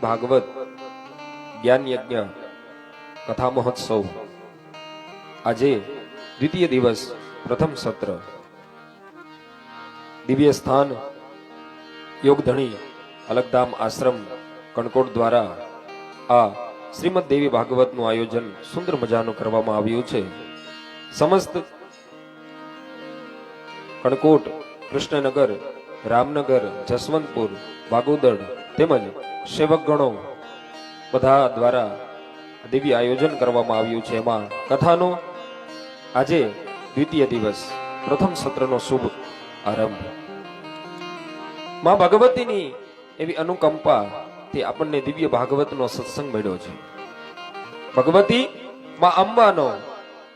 ભાગવત જ્ઞાન યજ્ઞ કથા મહોત્સવ આજે દ્વિતીય દિવસ પ્રથમ સત્ર દિવ્ય સ્થાન યોગધણી અલગધામ આશ્રમ કણકોટ દ્વારા આ શ્રીમદ દેવી ભાગવતનું આયોજન સુંદર મજાનું કરવામાં આવ્યું છે. સમસ્ત કણકોટ, કૃષ્ણનગર, રામનગર, જસવંતપુર, વાગોદડ તેમજ સેવકગણો બધા દ્વારા દિવ્ય આયોજન કરવામાં આવ્યું છે. એમાં કથાનો આજે દ્વિતીય દિવસ પ્રથમ સત્રનો શુભ આરંભ. માં ભગવતીની એવી અનુકંપા તે આપણને દિવ્ય ભાગવતનો સત્સંગ મળ્યો છે. ભગવતી માં અંબાનો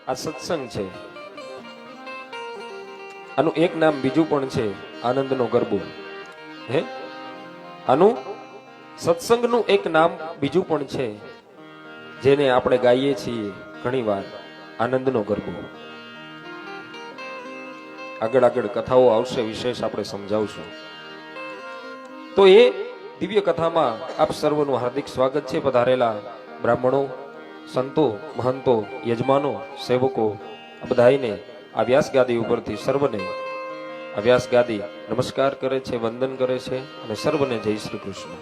આ સત્સંગ છે. આનું એક નામ બીજું પણ છે, આનંદનો ગરબો. હે, આનું સત્સંગનું એક નામ બીજું પણ છે, જેને આપણે ગાઈએ છીએ ઘણી વાર, આનંદનો ગરબો. આગળ આગળ કથાઓ આવશે, વિશેષ આપણે સમજાવશું. તો એ દિવ્ય કથામાં આપ સર્વનું હાર્દિક સ્વાગત છે. પધારેલા બ્રાહ્મણો, સંતો, મહંતો, યજમાનો, સેવકો આ બધાને આ વ્યાસ ગાદી ઉપરથી સર્વને આ વ્યાસ ગાદી નમસ્કાર કરે છે, વંદન કરે છે અને સર્વને જય શ્રી કૃષ્ણ.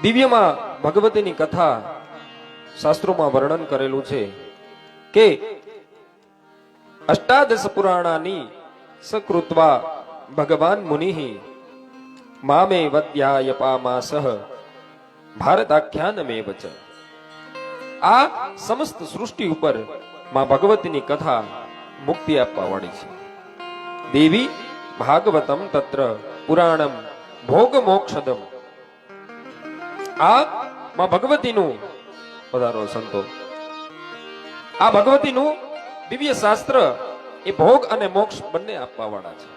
દિવ્યમાં ભગવતીની કથા શાસ્ત્રોમાં વર્ણન કરેલું છે કે અષ્ટાદશ પુરાણાની સકૃત્વા ભગવાન મુનિ મામે વદ્યાય પામાસહ ભારતાખ્યાન મે વચ. આ સમસ્ત સૃષ્ટિ ઉપર માં ભગવતીની કથા મુક્તિ આપવા વાળી છે. દેવી ભાગવતમ તત્ર પુરાણમ ભોગ મોક્ષદમ. આ માં ભગવતીનું, પધારો સંતો, આ ભગવતીનું દિવ્ય શાસ્ત્ર એ ભોગ અને મોક્ષ બંને આપવા વાળા છે.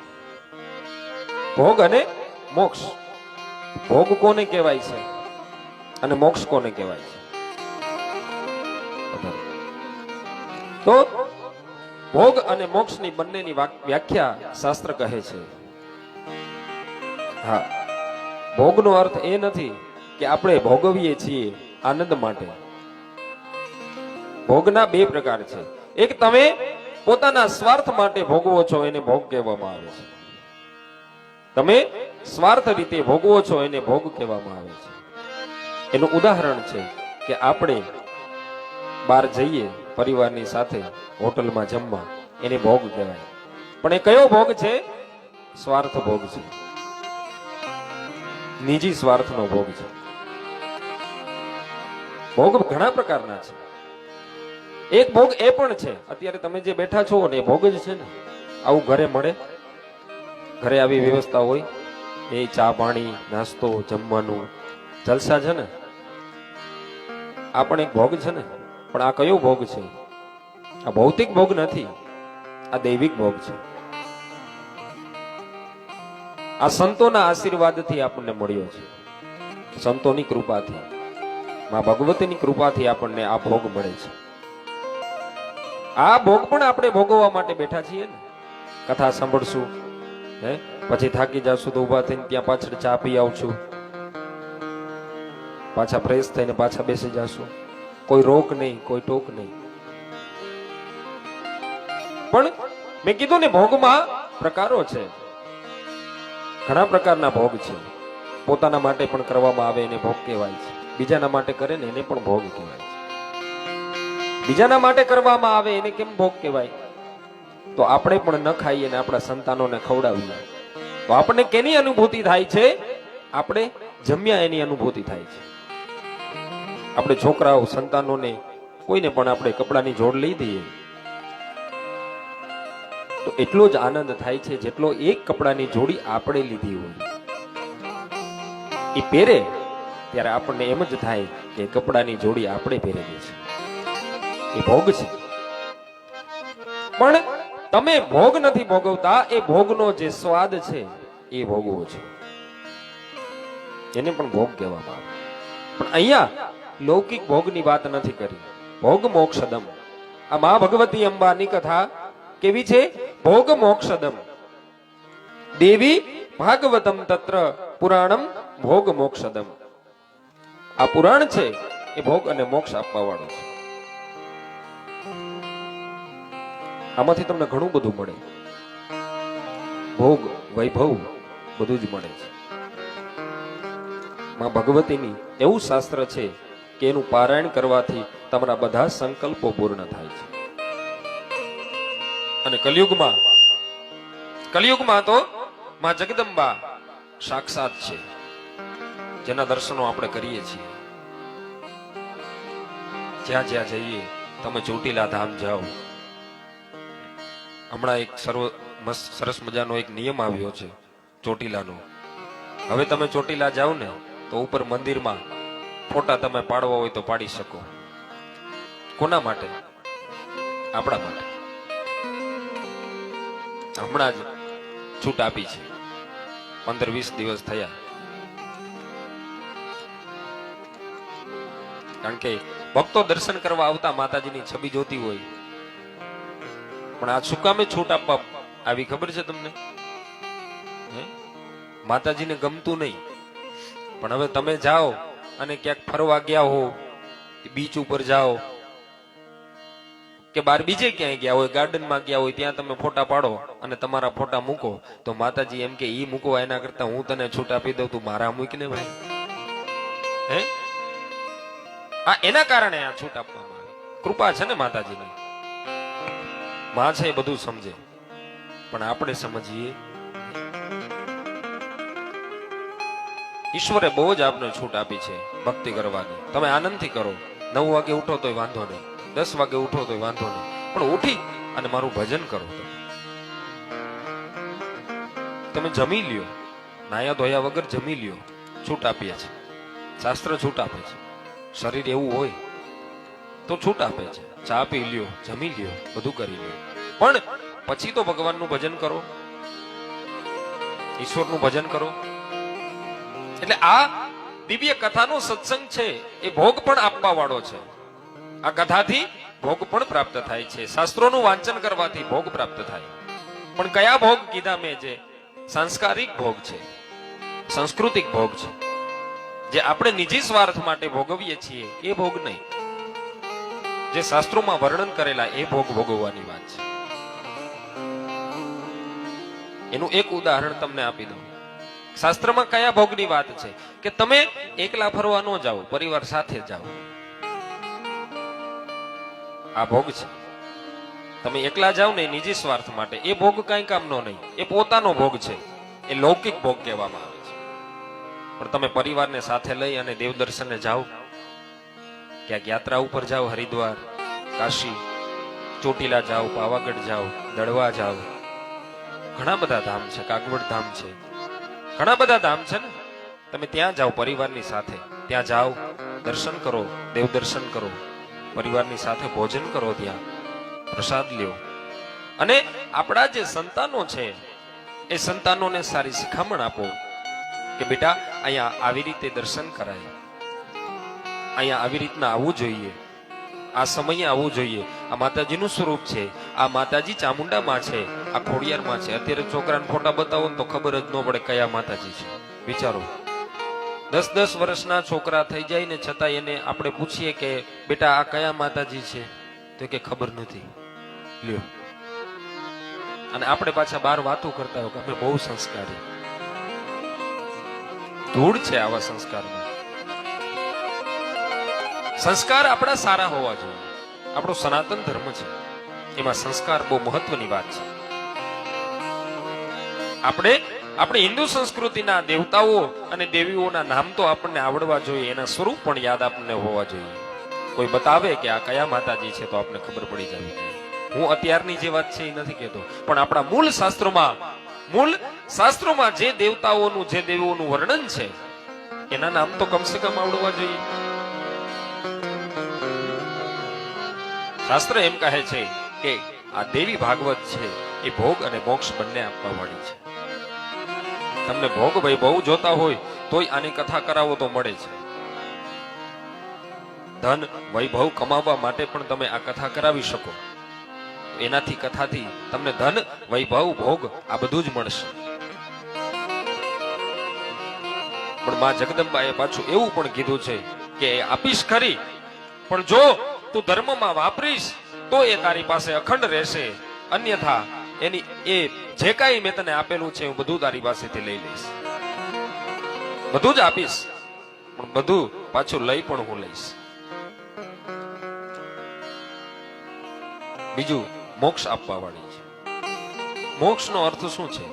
ભોગ અને મોક્ષ. ભોગ કોને કહેવાય છે અને મોક્ષ કોને કહેવાય છે? તો ભોગ અને મોક્ષની બંનેની વ્યાખ્યા શાસ્ત્ર કહે છે. હા, ભોગનો અર્થ એ નથી કે આપણે ભોગવીએ છીએ આનંદ માટે. ભોગના બે પ્રકાર છે. એક તમે પોતાના સ્વાર્થ માટે ભોગવો છો, એને ભોગ કહેવામાં આવે છે. તમે સ્વાર્થ રીતે ભોગવો છો, એને ભોગ કહેવામાં આવે છે. એનું ઉદાહરણ છે કે આપણે બહાર જઈએ પરિવારની સાથે હોટલમાં જમવા, એને ભોગ કહેવાય. પણ એ કયો ભોગ છે? સ્વાર્થ ભોગ છે, નિજી સ્વાર્થનો ભોગ છે. ભોગ ઘણા પ્રકારના છે. એક ભોગ એ પણ છે, અત્યારે તમે જે બેઠા છો ને એ ભોગ જ છે ને. આવું ઘરે મળે, ઘરે આવી વ્યવસ્થા હોય, એ ચા પાણી નાસ્તો જમવાનું જલસા છે ને, આ પણ એક ભોગ છે ને. પણ આ કયો ભોગ છે? આ ભૌતિક ભોગ નથી, આ દૈવિક ભોગ છે. આ સંતોના આશીર્વાદથી આપણને મળ્યો છે, સંતોની કૃપાથી, માં ભગવતીની કૃપાથી આપણને આ ભોગ મળે છે. આ ભોગ પણ આપણે ભોગવવા માટે બેઠા છીએ ને. કથા સાંભળશું, હે, પછી થાકી જશું તો ઉભા થઈને ત્યાં પાછળ ચા પી આવશું, પાછા ફ્રેશ થઈને પાછા બેસી જશું. કોઈ રોક નહીં, કોઈ ટોક નહીં. પણ મેં કીધું ને, ભોગમાં પ્રકારો છે, ઘણા પ્રકારના ભોગ છે. પોતાના માટે પણ કરવામાં આવે એને ભોગ કહેવાય છે. બીજાના માટે કરે ને એને પણ ભોગ કહેવાય છે. બીજાના માટે કરવામાં આવે એને કેમ ભોગ કહેવાય? તો આપણે પણ ન ખાઈએ ને આપણા સંતાનોને ખવડાવીએ તો આપણને કેની અનુભૂતિ થાય છે? આપણે જમ્યા એની અનુભૂતિ થાય છે. આપણે છોકરાઓ સંતાનોને કોઈને પણ આપણે કપડાની જોડ લઈ દઈએ તો એટલો જ આનંદ થાય છે જેટલો એક કપડાની જોડી આપણે લીધી હોય. એ પહેરે ત્યારે આપણને એમ જ થાય કે કપડાની જોડી આપણે પહેરેલી છે. એ ભોગ છે. પણ તમે ભોગ નથી ભોગવતા, એ ભોગનો જે સ્વાદ છે એ ભોગવો છે, એને પણ ભોગ કહેવામાં આવે. પણ અહીંયા લૌકિક ભોગની વાત નથી કરી. ભોગ મોક્ષદમ. આ મા ભગવતી અંબાની કથા કેવી છે? ભોગ મોક્ષદમ. દેવી ભાગવતમ તત્ર પુરાણમ ભોગ મોક્ષદમ. આ પુરાણ છે એ ભોગ અને મોક્ષ આપવા વાળો છે. આમાંથી તમને ઘણું બધું મળે, ભોગ વૈભવ બધું જ મળે છે. માં ભગવતીની એવું શાસ્ત્ર છે કે એનું પારાયણ કરવાથી તમારા બધા સંકલ્પો પૂર્ણ થાય છે. અને કલિયુગમાં તો માં જગદંબા સાક્ષાત છે, જેના દર્શનો આપણે કરીએ છીએ. જ્યાં જ્યાં જઈએ, તમે ચોટીલા ધામ જાઓ. હમણાં એક સરસ મજાનો એક નિયમ આવ્યો છે ચોટીલાનો. હવે તમે ચોટીલા જાઓ ને તો ઉપર મંદિરમાં ફોટા તમે પાડવા હોય તો પાડી શકો. કોના માટે? આપણા માટે. હમણાં જ છૂટ આપી છે, 15-20 દિવસ થયા. કારણ કે ભક્તો દર્શન કરવા આવતા માતાજીની છબી જોતી હોય, પણ આ શું કામે છૂટ આપવા આવી ખબર છે તમને? માતાજીને ગમતું નહીં. પણ હવે તમે જાઓ અને ક્યાંક ફરવા ગયા હો, બીચ ઉપર જાઓ કે બાર બીજે ક્યાંય ગયા હોય, ગાર્ડનમાં ગયા હોય, ત્યાં તમે ફોટા પાડો અને તમારા ફોટા મૂકો તો માતાજી એમ કે ઈ મૂકવા એના કરતા હું તને છૂટ આપી દઉં, તું મારા મૂકને ભાઈ. હે, આ એના કારણે આ છૂટ આપવામાં આવી. કૃપા છે ને માતાજીની. માં છે એ બધું સમજે, પણ આપણે સમજીએ. ઈશ્વરે બહુ જ આપને છૂટ આપી છે ભક્તિ કરવાની. તમે આનંદથી કરો. 9 વાગે ઉઠો તોય વાંધો નહીં, 10 વાગે ઉઠો તોય વાંધો નહીં, પણ ઉઠી અને મારું ભજન કરો. તમે જમી લ્યો, નાયા ધોયા વગર જમી લ્યો. છૂટ આપીએ છે, શાસ્ત્ર છૂટ આપે છે. શરીર એવું હોય તો છૂટ આપે છે. ચા પી લ્યો, જમી લ્યો, બધું કરી લ્યો, પણ પછી તો ભગવાનનું ભજન કરો, ઈશ્વરનું ભજન કરો. એટલે આ દિવ્ય કથાનો સત્સંગ છે એ ભોગ પણ આપવા વાળો છે. આ કથાથી ભોગ પણ પ્રાપ્ત થાય છે. શાસ્ત્રોનું વાંચન કરવાથી ભોગ પ્રાપ્ત થાય. પણ કયા ભોગ કીધા મેં? જે સાંસ્કારિક ભોગ છે, સાંસ્કૃતિક ભોગ છે, જે આપણે નિજી સ્વાર્થ માટે ભોગવીએ છીએ એ ભોગ નહીં. જે શાસ્ત્રોમાં વર્ણન કરેલા એ ભોગ ભોગવવાની વાત છે. એનું એક ઉદાહરણ તમને આપી દઉં. શાસ્ત્રમાં કયા ભોગની વાત છે કે તમે એકલા ફરવા ન જાઓ, પરિવાર સાથે જાઓ. આ ભોગ છે. તમે એકલા જાઓ ને નિજી સ્વાર્થ માટે, એ ભોગ કઈ કામનો નહીં. એ પોતાનો ભોગ છે, એ લૌકિક ભોગ કહેવામાં આવે છે. પણ તમે પરિવારને સાથે લઈ અને દેવ દર્શને જાઓ, ક્યાંક યાત્રા ઉપર જાઓ, હરિદ્વાર, કાશી, ચોટીલા જાઓ, પાવાગઢ જાઓ, દળવા જાઓ, ઘણા બધા ધામ છે, કાગવડ ધામ છે, ઘણા બધા ધામ છે ને. તમે ત્યાં જાઓ પરિવારની સાથે, ત્યાં જાઓ, દર્શન કરો, દેવ દર્શન કરો, પરિવારની સાથે ભોજન કરો, ત્યાં પ્રસાદ લ્યો. અને આપણા જે સંતાનો છે એ સંતાનોને સારી શિખામણ આપો કે બેટા અહીંયા આવી રીતે દર્શન કરાય, અહીંયા આવી રીતના આવવું જોઈએ, આ સમયે આવવું જોઈએ. આ માતાજીનું સ્વરૂપ છે, આ માતાજી ચામુંડા માં છે, આ ખોડિયાર માં છે. અત્યારે છોકરાને ફોટા બતાવો ને તો ખબર જ ન પડે કયા માતાજી છે. વિચારો, 10-10 વર્ષના છોકરા થઈ જાય ને છતાં એને આપણે પૂછીએ કે બેટા આ કયા માતાજી છે, તો કે ખબર નથી. લ્યો, અને આપણે પાછા બાર વાતો કરતા હોય કે અમે બહુ સંસ્કારી. ધૂળ છે આવા સંસ્કારમાં. સંસ્કાર આપણા સારા હોવા જોઈએ. આપણો સનાતન ધર્મ છે, એમાં સંસ્કાર બહુ મહત્વની વાત છે. આપણે હિન્દુ સંસ્કૃતિના દેવતાઓ અને દેવીઓના નામ તો આપણને આવડવા જોઈએ, એના સ્વરૂપ પણ યાદ આપણને હોવા જોઈએ. કોઈ બતાવે કે આ કયા માતાજી છે તો આપણને ખબર પડી જવી જોઈએ. હું અત્યારની જે વાત છે એ નથી કહેતો, પણ આપણા મૂળ શાસ્ત્રોમાં જે દેવતાઓનું, જે દેવીઓનું વર્ણન છે એના નામ તો કમસે કમ આવડવા જોઈએ. શાસ્ત્ર એમ કહે છે કે આ દેવી ભાગવત છે એ ભોગ અને મોક્ષ બંને આપવા વાળી છે. તમને ભોગ વૈભવ જોતા હોય તોય આની કથા કરાવો તો મળે છે. ધન વૈભવ કમાવવા માટે પણ તમે આ કથા કરાવી શકો. એનાથી, કથાથી તમને ધન વૈભવ ભોગ આ બધું જ મળશે. પણ માં જગદંબાએ પાછું એવું પણ કીધું છે કે આપીશ ખરી, પણ જો તું ધર્મમાં વાપરીશ તો એ તારી પાસે અખંડ રહેશે, અન્યથા એની એ જે કાંઈ મેં તને આપેલું છે હું બધું તારી પાસેથી લઈ લઈશ. બધું જ આપીશ પણ બધું પાછું લઈ પણ હું લઈશ. બીજું મોક્ષ આપવા વાળી છે. મોક્ષનો અર્થ શું છે?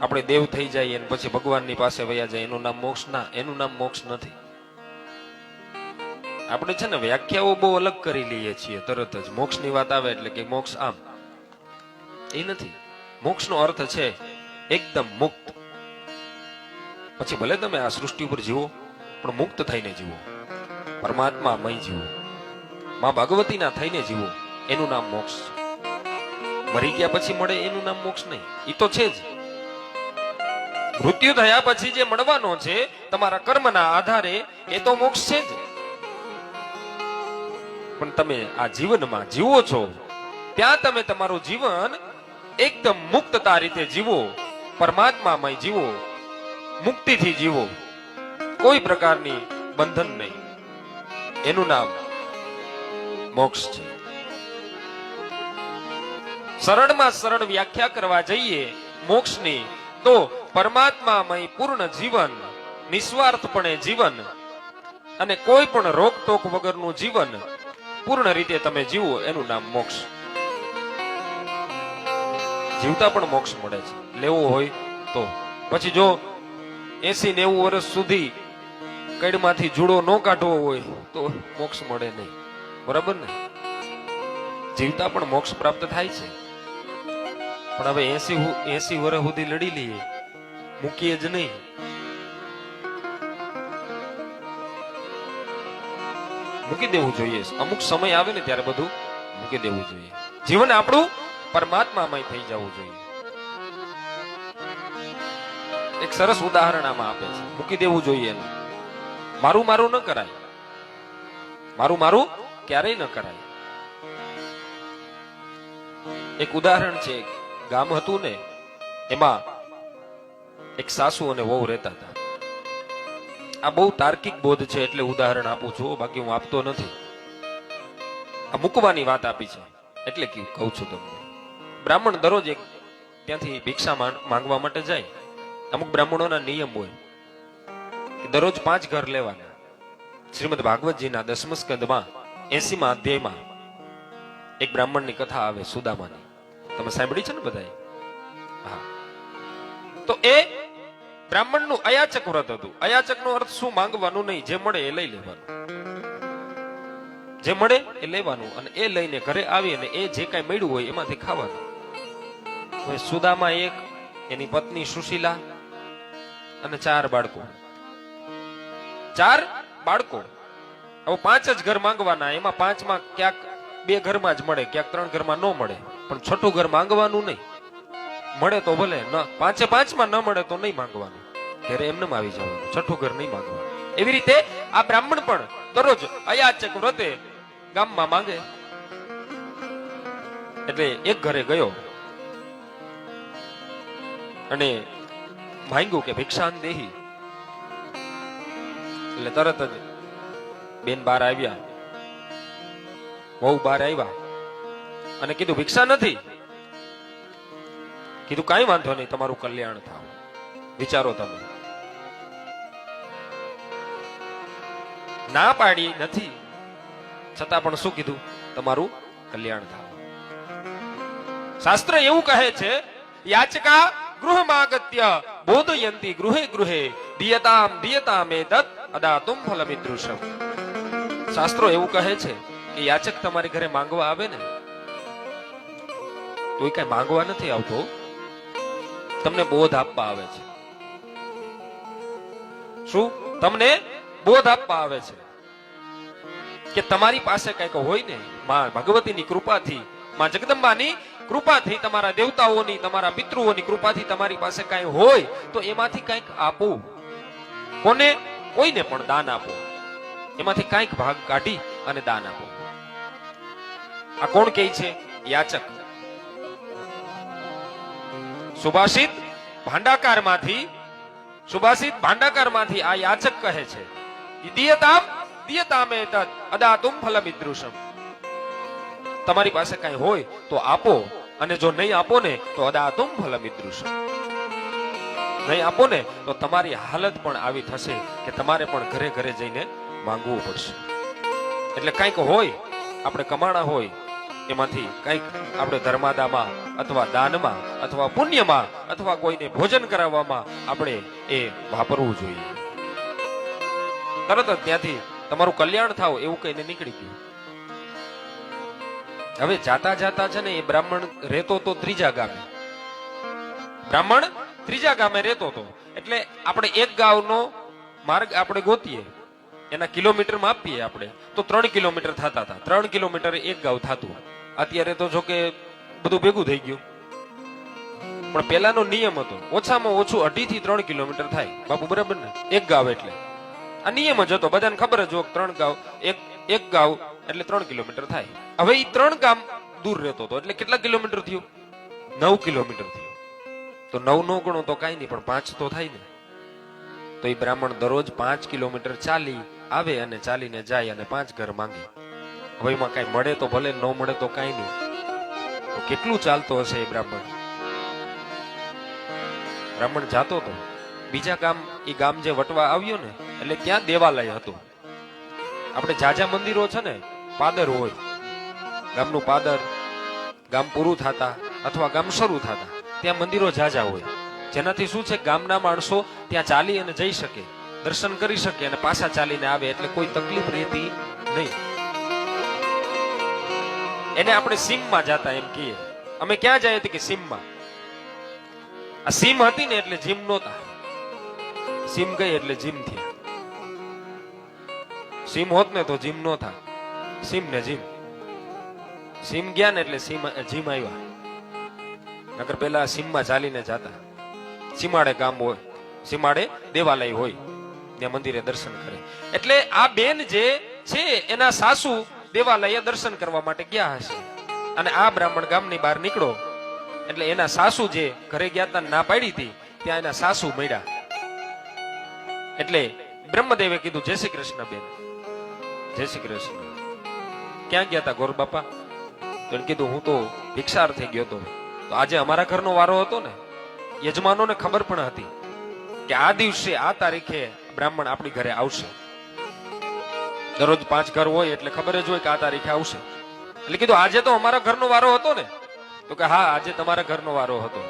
આપણે દેવ થઈ જઈએ અને પછી ભગવાનની પાસે વયા જાય એનું નામ મોક્ષ ના? એનું નામ મોક્ષ નથી. આપણે છે ને વ્યાખ્યાઓ બહુ અલગ કરી લઈએ છીએ તરત જ. મોક્ષની વાત આવે એટલે કે મોક્ષ આમ, એ નથી. મોક્ષનો અર્થ છે એકદમ મુક્ત. પછી ભલે તમે આ સૃષ્ટિ ઉપર જીવો પણ મુક્ત થઈને જીવો, પરમાત્મામય જીવો, માં ભગવતીના થઈને જીવો, એનું નામ મોક્ષ છે. મરી ગયા પછી મળે એનું નામ મોક્ષ નહીં, એ તો છે જ. મૃત્યુ થયા પછી જે મળવાનો છે તમારા કર્મના આધારે, એ તો મોક્ષ છે જ. પણ તમે આ જીવનમાં જીવો છો ત્યાં તમે તમારું જીવન એકદમ મુક્તતા રીતે જીવો, પરમાત્મામય જીવો, મુક્તિથી જીવો, કોઈ પ્રકારની બંધન નહીં, એનું નામ મોક્ષ છે. સરળમાં સરળ વ્યાખ્યા કરવા જઈએ મોક્ષની તો પરમાત્મામય પૂર્ણ જીવન, નિસ્વાર્થપણે જીવન અને કોઈ પણ રોકટોક વગરનું જીવન પૂર્ણ રીતે તમે જીવો, એનું નામ મોક્ષ. જીવતા પણ મોક્ષ મળે છે, લેવો હોય તો. પછી જો 80-90 વર્ષ સુધી કઈડમાંથી જુડો ન કાઢવો હોય તો મોક્ષ મળે નહીં, બરાબર ને? જીવતા પણ મોક્ષ પ્રાપ્ત થાય છે. પણ હવે 80 વર્ષ સુધી લડી લઈએ, મૂકીએ જ નહીં. મૂકી દેવું જોઈએ. અમુક સમય આવે ને ત્યારે બધું મૂકી દેવું જોઈએ. જીવન આપણું પરમાત્મામય થઈ જવું જોઈએ. એક સરસ ઉદાહરણ આમાં આપે છે, મૂકી દેવું જોઈએ એનું. મારું મારું ન કરાય, મારું મારું ક્યારેય ન કરાય. એક ઉદાહરણ છે, ગામ હતું ને એમાં એક સાસુ અને વહુ રહેતા હતા. આ બહુ તાર્કિક બોધ છે એટલે ઉદાહરણ આપું છું, બાકી હું આપતો નથી. આ મૂકવાની વાત આપી છે એટલે કહું છું તમને. બ્રાહ્મણ દરરોજ એક ત્યાંથી ભિક્ષા માંગવા માટે જાય. અમુક બ્રાહ્મણોના નિયમ હોય કે દરરોજ 5 ઘર લેવાના. શ્રીમદ ભાગવતજીના 10મ સ્કંદમાં 80મા અધ્યાયમાં એક બ્રાહ્મણની કથા આવે, સુદામાની. તમે સાંભળી છે ને બધાએ? હા. તો એ બ્રાહ્મણનું અયાચક વ્રત હતું. અયાચકનો અર્થ શું? માંગવાનું નહીં, જે મળે એ લઈ લેવાનું. જે મળે એ લેવાનું અને એ લઈને ઘરે આવી અને એ જે કાંઈ મળ્યું હોય એમાંથી ખાવાનું. હવે સુદામા એક, એની પત્ની સુશીલા અને 4 બાળકો. 4 બાળકો. હવે 5 જ ઘર માંગવાના. એમાં 5માં ક્યાંક 2 ઘરમાં જ મળે, ક્યાંક 3 ઘરમાં ન મળે, પણ 6ઠું ઘર માંગવાનું નહીં. મળે તો ભલે, ન 5માં ન મળે તો નહીં માંગવાનું, ઘરે એમને આવી જવાનું, 6ઠું ઘર નહીં માંગવાનું. એવી રીતે આ બ્રાહ્મણ પણ દરરોજ અયાચક વ્રતે ગામમાં માંગે. એટલે એક ઘરે ગયો અને માંગ્યું કે ભિક્ષાન દેહી. એટલે તરત જ બેન બહાર આવ્યા, વહુ બહાર આવ્યા અને કીધું ભિક્ષા નથી. કીધું કાંઈ વાંધો નહીં, તમારું કલ્યાણ થાવ, વિચારો તમે. ના પાડી નથી છતાં પણ શું કીધું? તમારું કલ્યાણ થાવ. શાસ્ત્ર એવું કહે છે, યાચકા ગૃહમાગત્ય બોધયંતી ગૃહે ગૃહે દિયતામ દિયતામે દત્ત અદાતુમ ફલમિદૃશમ. શાસ્ત્રો એવું કહે છે કે યાચક તમારી ઘરે માંગવા આવે ને તો એ કઈ માંગવા નથી આવતો, તમને બોધ આપવા આવે છે. શું? તમને બોધ આપવા આવે છે કે તમારી પાસે કઈક હોય ને, માં ભગવતીની કૃપાથી, માં જગદંબાની કૃપાથી, તમારા દેવતાઓની, તમારા પિતૃઓની કૃપાથી તમારી પાસે કઈ હોય તો એમાંથી કઈક આપો. કોને? કોઈને પણ દાન આપો. એમાંથી કઈક ભાગ કાઢી અને દાન આપો. આ કોણ કહે છે? યાચક. સુભાષિત ભાંડાકારમાંથી સુભાષિત ભાંડાકારમાંથી આ યાચક કહે છે, દિયતામ દિયતામે તદ અદાતુમ ફલમિદૃશમ. તમારી પાસે કઈ હોય તો આપો, અને જો નહીં આપો ને તો અદાતુમ ફલમિદૃશમ. નહીં આપો ને તો તમારી હાલત પણ આવી થશે કે તમારે પણ ઘરે ઘરે જઈને માંગવું પડશે. એટલે કંઈક હોય આપણે કમાણા હોય એમાંથી કંઈક આપણે ધર્માદામાં અથવા દાનમાં અથવા પુણ્યમાં અથવા કોઈને ભોજન કરાવવામાં આપણે એ વાપરવું જોઈએ. તરત જ ત્યાંથી તમારું કલ્યાણ થાવ એવું કહીને નીકળી ગયું. હવે જાતા જાતા છે ને એ બ્રાહ્મણ રહેતો તો ત્રીજા ગામે. બ્રાહ્મણ ત્રીજા ગામે રહેતો હતો. એટલે આપણે એક ગામનો માર્ગ આપણે ગોતીએ, એના કિલોમીટર માપીએ આપણે તો 3 કિલોમીટર થતા હતા. 3 કિલોમીટર એક ગાવ થતું. અત્યારે તો જો કે બધું ભેગું થઈ ગયું, પણ પહેલાનો નિયમ હતો ઓછામાં ઓછું 2.5 થી 3 કિલોમીટર થાય. બાપુ બરાબર ને? એક ગાવ એટલે આ નિયમ જ હતો, બધાને ખબર જ હોય 3 ગાવ એક ગાવ એટલે 3 કિલોમીટર થાય. હવે એ 3 ગામ દૂર રહેતો હતો એટલે કેટલા કિલોમીટર થયું? 9 કિલોમીટર થયું. તો 9 નો ગણો તો કઈ નહીં, પણ 5 તો થાય ને. તો એ બ્રાહ્મણ દરરોજ 5 કિલોમીટર ચાલી આવે અને ચાલીને જાય અને 5 ઘર માંગે. હવે એમાં કઈ મળે તો ભલે, ન મળે તો કઈ નહીં. તો કેટલું ચાલતો હશે એ બ્રાહ્મણ? બ્રાહ્મણ જાતો હતો બીજા ગામ. એ ગામ જે વટવા આવ્યો ને એટલે ત્યાં દેવાલય હતું. આપણે જાજા મંદિરો છે ને, પાદર હોય, ગામનું પાદર, ગામ પૂરું થતા અથવા ગામ શરૂ થતા ત્યાં મંદિરો જાજા હોય, જેનાથી શું છે ગામના માણસો ત્યાં ચાલી અને જઈ શકે, દર્શન કરી શકે અને પાછા ચાલીને આવે, એટલે કોઈ તકલીફ રહેતી નહીં. એને આપણે સીમમાં જાતા એમ કહીએ. અમે ક્યાં જાય કે સીમમાં. આ સીમ હતી ને એટલે જીમ નહોતા. સીમ ગઈ એટલે જીમ થયા. સીમ હોત ને તો જીમ નો થાય. સીમ ને જીમ. સીમ ગયા ને એટલે જીમ આવ્યા. નકર પેલા સીમમાં ચાલીને જાતા. સીમાડે ગામ હોય, સીમાડે દેવાલય હોય, ત્યાં મંદિરે દર્શન કરે. એટલે આ બેન જે છે એના સાસુ દેવાલયે દર્શન કરવા માટે ગયા હશે, અને આ બ્રાહ્મણ ગામની બહાર નીકળો એટલે એના સાસુ જે ઘરે ગયા હતા ના પાડી હતી ત્યાં એના સાસુ મળ્યા. એટલે બ્રહ્મદેવે કીધું, જય શ્રી કૃષ્ણ બેન. જય શ્રી કૃષ્ણ. ક્યાં ગયા હતા ગોર બાપા? તો એને કીધું, હું તો ભિક્ષાર્થે ગયો હતો. તો આજે અમારા ઘરનો વારો હતો ને, યજમાનોને ખબર પણ હતી કે આ દિવસે આ તારીખે બ્રાહ્મણ આપણી ઘરે આવશે. દરરોજ 5 ઘર હોય એટલે ખબર જ હોય કે આ તારીખે આવશે. એટલે કીધું, આજે તો અમારા ઘરનો વારો હતો ને? તો કે હા, આજે તમારા ઘરનો વારો હતો.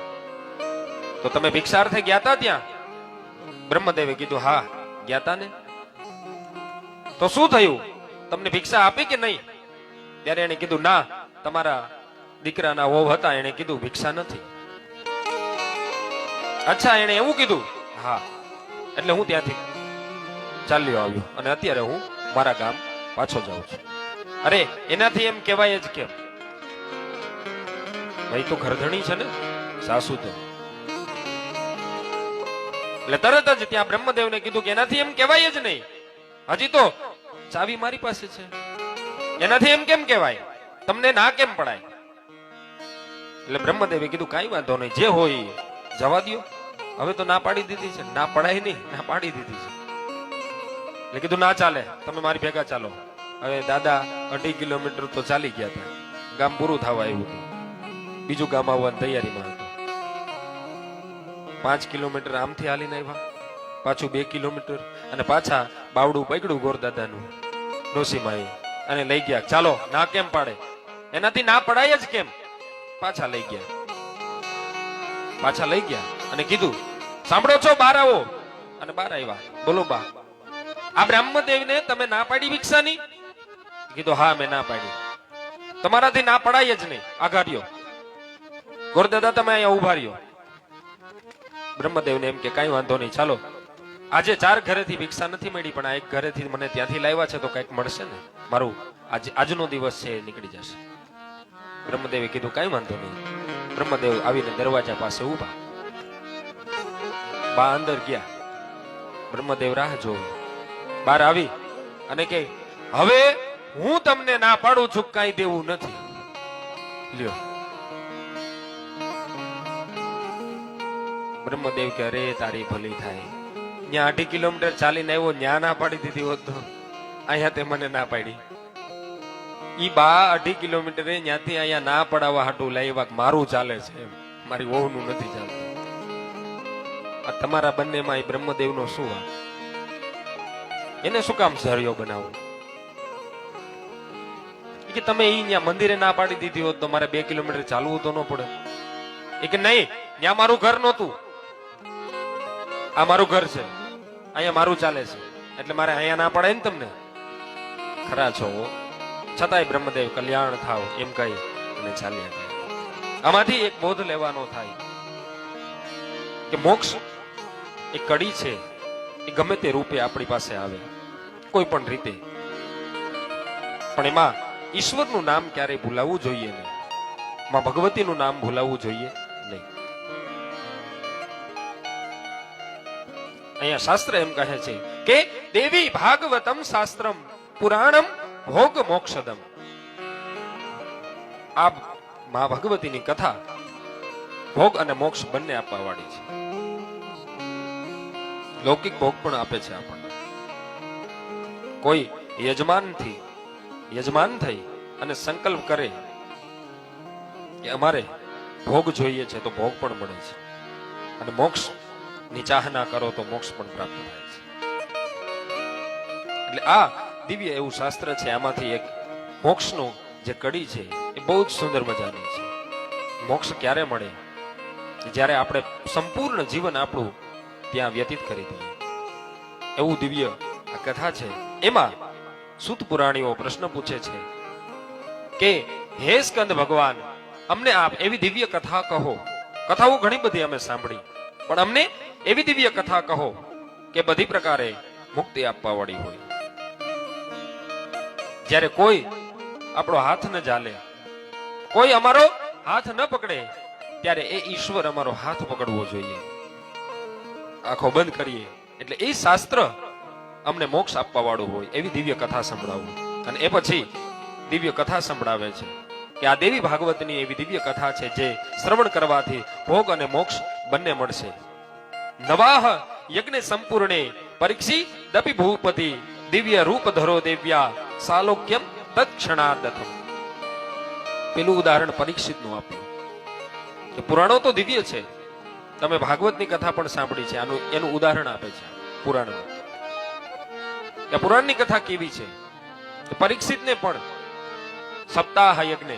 તો તમે ભિક્ષાર્થે ગયા હતા ત્યાં? બ્રહ્મદેવે કીધું, હા ગયા હતા ને. તો શું થયું? તમને ભિક્ષા આપી કે નહીં? ત્યારે એને કીધું, ના, તમારા દીકરાના વહુ હતા, એને કીધું ભિક્ષા નથી. અચ્છા, એને એવું કીધું? હા. એટલે હું ત્યાંથી ચાલ્યો આવ્યો અને અત્યારે હું મારા ગામ પાછો જાઉં છું. અરે એનાથી એમ કહેવાય જ કેમ? ભાઈ તો ઘરધણી છે ને, સાસુ તો. એટલે તરત જ ત્યાં બ્રહ્મદેવને કીધું કે એનાથી એમ કહેવાય જ નહીં. હજી તો ચાવી મારી પાસે છે, એનાથી એમ કેમ કહેવાય? તમને ના કેમ પડાય? એટલે બ્રહ્મદેવે કીધું, કાંઈ વાંધો નહીં, જે હોય જવા દો. હવે તો ના પાડી દીધી છે, ના પડાય નહીં, ના પાડી દીધી છે. એટલે કીધું, ના ચાલે, તમે મારી ભેગા ચાલો. હવે દાદા 2.5 કિલોમીટર તો ચાલી ગયા હતા, ગામ પૂરું થવા આવ્યું હતું, બીજું ગામ આવવાની તૈયારીમાં હતું. 5 કિલોમીટર આમથી હાલીને આવ્યા, પાછું 2 કિલોમીટર, અને પાછા બાવડું પકડ્યું ગોરદાદાનું ડોસીમાએ અને લઈ ગયા. ચાલો, ના કેમ પાડે? એનાથી ના પડાય જ કેમ? પાછા લઈ ગયા. પાછા લઈ ગયા અને કીધું, સાંભળો છો, બહાર આવો. અને બહાર આવ્યા. બોલો બા, આ બ્રહ્મદેવને તમે ના પાડી ભિક્ષાની? કીધું, હા મેં ના પાડી. તમારાથી ના પડાય જ નહીં, આઘા રહ્યો. ગોરદાદા તમે અહીંયા ઉભા રહ્યો. બ્રહ્મદેવને એમ કે કાંઈ વાંધો નહીં, ચાલો, આજે 4 ઘરેથી ભિક્ષા નથી મળી, પણ આ એક ઘરેથી મને ત્યાંથી લાવ્યા છે તો કંઈક મળશે ને, મારું આજનો દિવસ છે એ નીકળી જશે. બ્રહ્મદેવે કીધું, કાંઈ વાંધો નહીં. બ્રહ્મદેવ આવીને દરવાજા પાસે ઉભા. બા અંદર ગયા. બ્રહ્મદેવ રાહ જોવે. બહાર આવી અને કે, હવે હું તમને ના પાડું છું, કાંઈ દેવું નથી, લ્યો. બ્રહ્મદેવ કે, અરે તારી ભલી થાય, ત્યાં 2.5 કિલોમીટર ચાલીને આવ્યો, ત્યાં ના પાડી દીધી હોત તો અહીંયા તે મને ના પાડી. ઈ બા 2.5 કિલોમીટરે ત્યાંથી અહીંયા ના પડાવવા હાટું લાવ્યા, મારું ચાલે છે એમ, મારી વહુનું નથી ચાલતું. આ તમારા બંનેમાં એ બ્રહ્મદેવનો શું વાત? એને શું કામ ઝરિયો બનાવો? કે તમે અહીંયા મંદિરે ના પાડી દીધી હોત તો મારે 2 કિલોમીટર ચાલવું તો ન પડે. એ કે નહીં, ત્યાં મારું ઘર નહોતું, આ મારું ઘર છે, અહીંયા મારું ચાલે છે, એટલે મારે અહીંયા ના પડે ને તમને. ખરા છો, છતાંય બ્રહ્મદેવ કલ્યાણ થાવ એમ કહી અને ચાલ્યા ગયા. આમાંથી એક બોધ લેવાનો થાય કે મોક્ષ એ કડી છે, એ ગમે તે રૂપે આપણી પાસે આવે, કોઈ પણ રીતે, પણ એમાં ઈશ્વરનું નામ ક્યારેય ભૂલાવવું જોઈએ નહીં, માં ભગવતીનું નામ ભૂલાવવું જોઈએ નહીં. અહીંયા શાસ્ત્ર એમ કહે છે કે દેવી ભાગવતમ શાસ્ત્રમ પુરાણમ ભોગ મોક્ષદમ. આ માં ભગવતીની કથા ભોગ અને મોક્ષ બંને આપવા વાળી છે. લૌકિક ભોગ પણ આપે છે આપણને. કોઈ યજમાન થઈ અને સંકલ્પ કરે કે અમારે ભોગ જોઈએ છે તો ભોગ પણ મળે છે, અને મોક્ષ ની ચાહના કરો તો મોક્ષ પણ પ્રાપ્ત થાય છે. એટલે આ દિવ્ય એવું શાસ્ત્ર છે. આમાંથી એક મોક્ષનું જે કડી છે એ બહુ જ સુંદર મજાની છે. મોક્ષ ક્યારે મળે? જ્યારે આપણે સંપૂર્ણ જીવન આપણું ત્યાં વ્યતીત કરી દઈએ, એવું દિવ્ય આ કથા છે. એમાં સૂત પુરાણીઓ પ્રશ્ન પૂછે છે કે હે સ્કંદ ભગવાન, અમને આપ એવી દિવ્ય કથા કહો. કથાઓ ઘણી બધી અમે સાંભળી, પણ અમને એવી દિવ્ય કથા કહો કે બધી પ્રકારે મુક્તિ આપવા વાળી હોય. જ્યારે કોઈ આપણો હાથ ન ઝાલે, કોઈ અમારો હાથ ન પકડે, ત્યારે એ ઈશ્વર અમારો હાથ પકડવો જોઈએ. આંખો બંધ કરીએ એટલે એ શાસ્ત્ર અમને મોક્ષ આપવા વાળું હોય એવી દિવ્ય કથા સંભળાવું. અને એ પછી દિવ્ય કથા સંભળાવે છે કે આ દેવી ભાગવતની એવી દિવ્ય કથા છે જે શ્રવણ કરવાથી ભોગ અને મોક્ષ બંને મળશે. નવાહ યજ્ઞ સંપૂર્ણે પરીક્ષી દપી ભૂપતિ દિવ્ય રૂપ ધરો દેવ્યા સાલોક્યમ તત્ક્ષણાદથમ. પેલું ઉદાહરણ પરીક્ષિતનું આપ્યું કે પુરાણો તો દિવ્ય છે, તમે ભાગવતની કથા પણ સાંભળી છે, એનું ઉદાહરણ આપે છે પુરાણમાં. કે પુરાણની કથા કેવી છે? પરીક્ષિતને પણ સપ્તાહ યજ્ઞ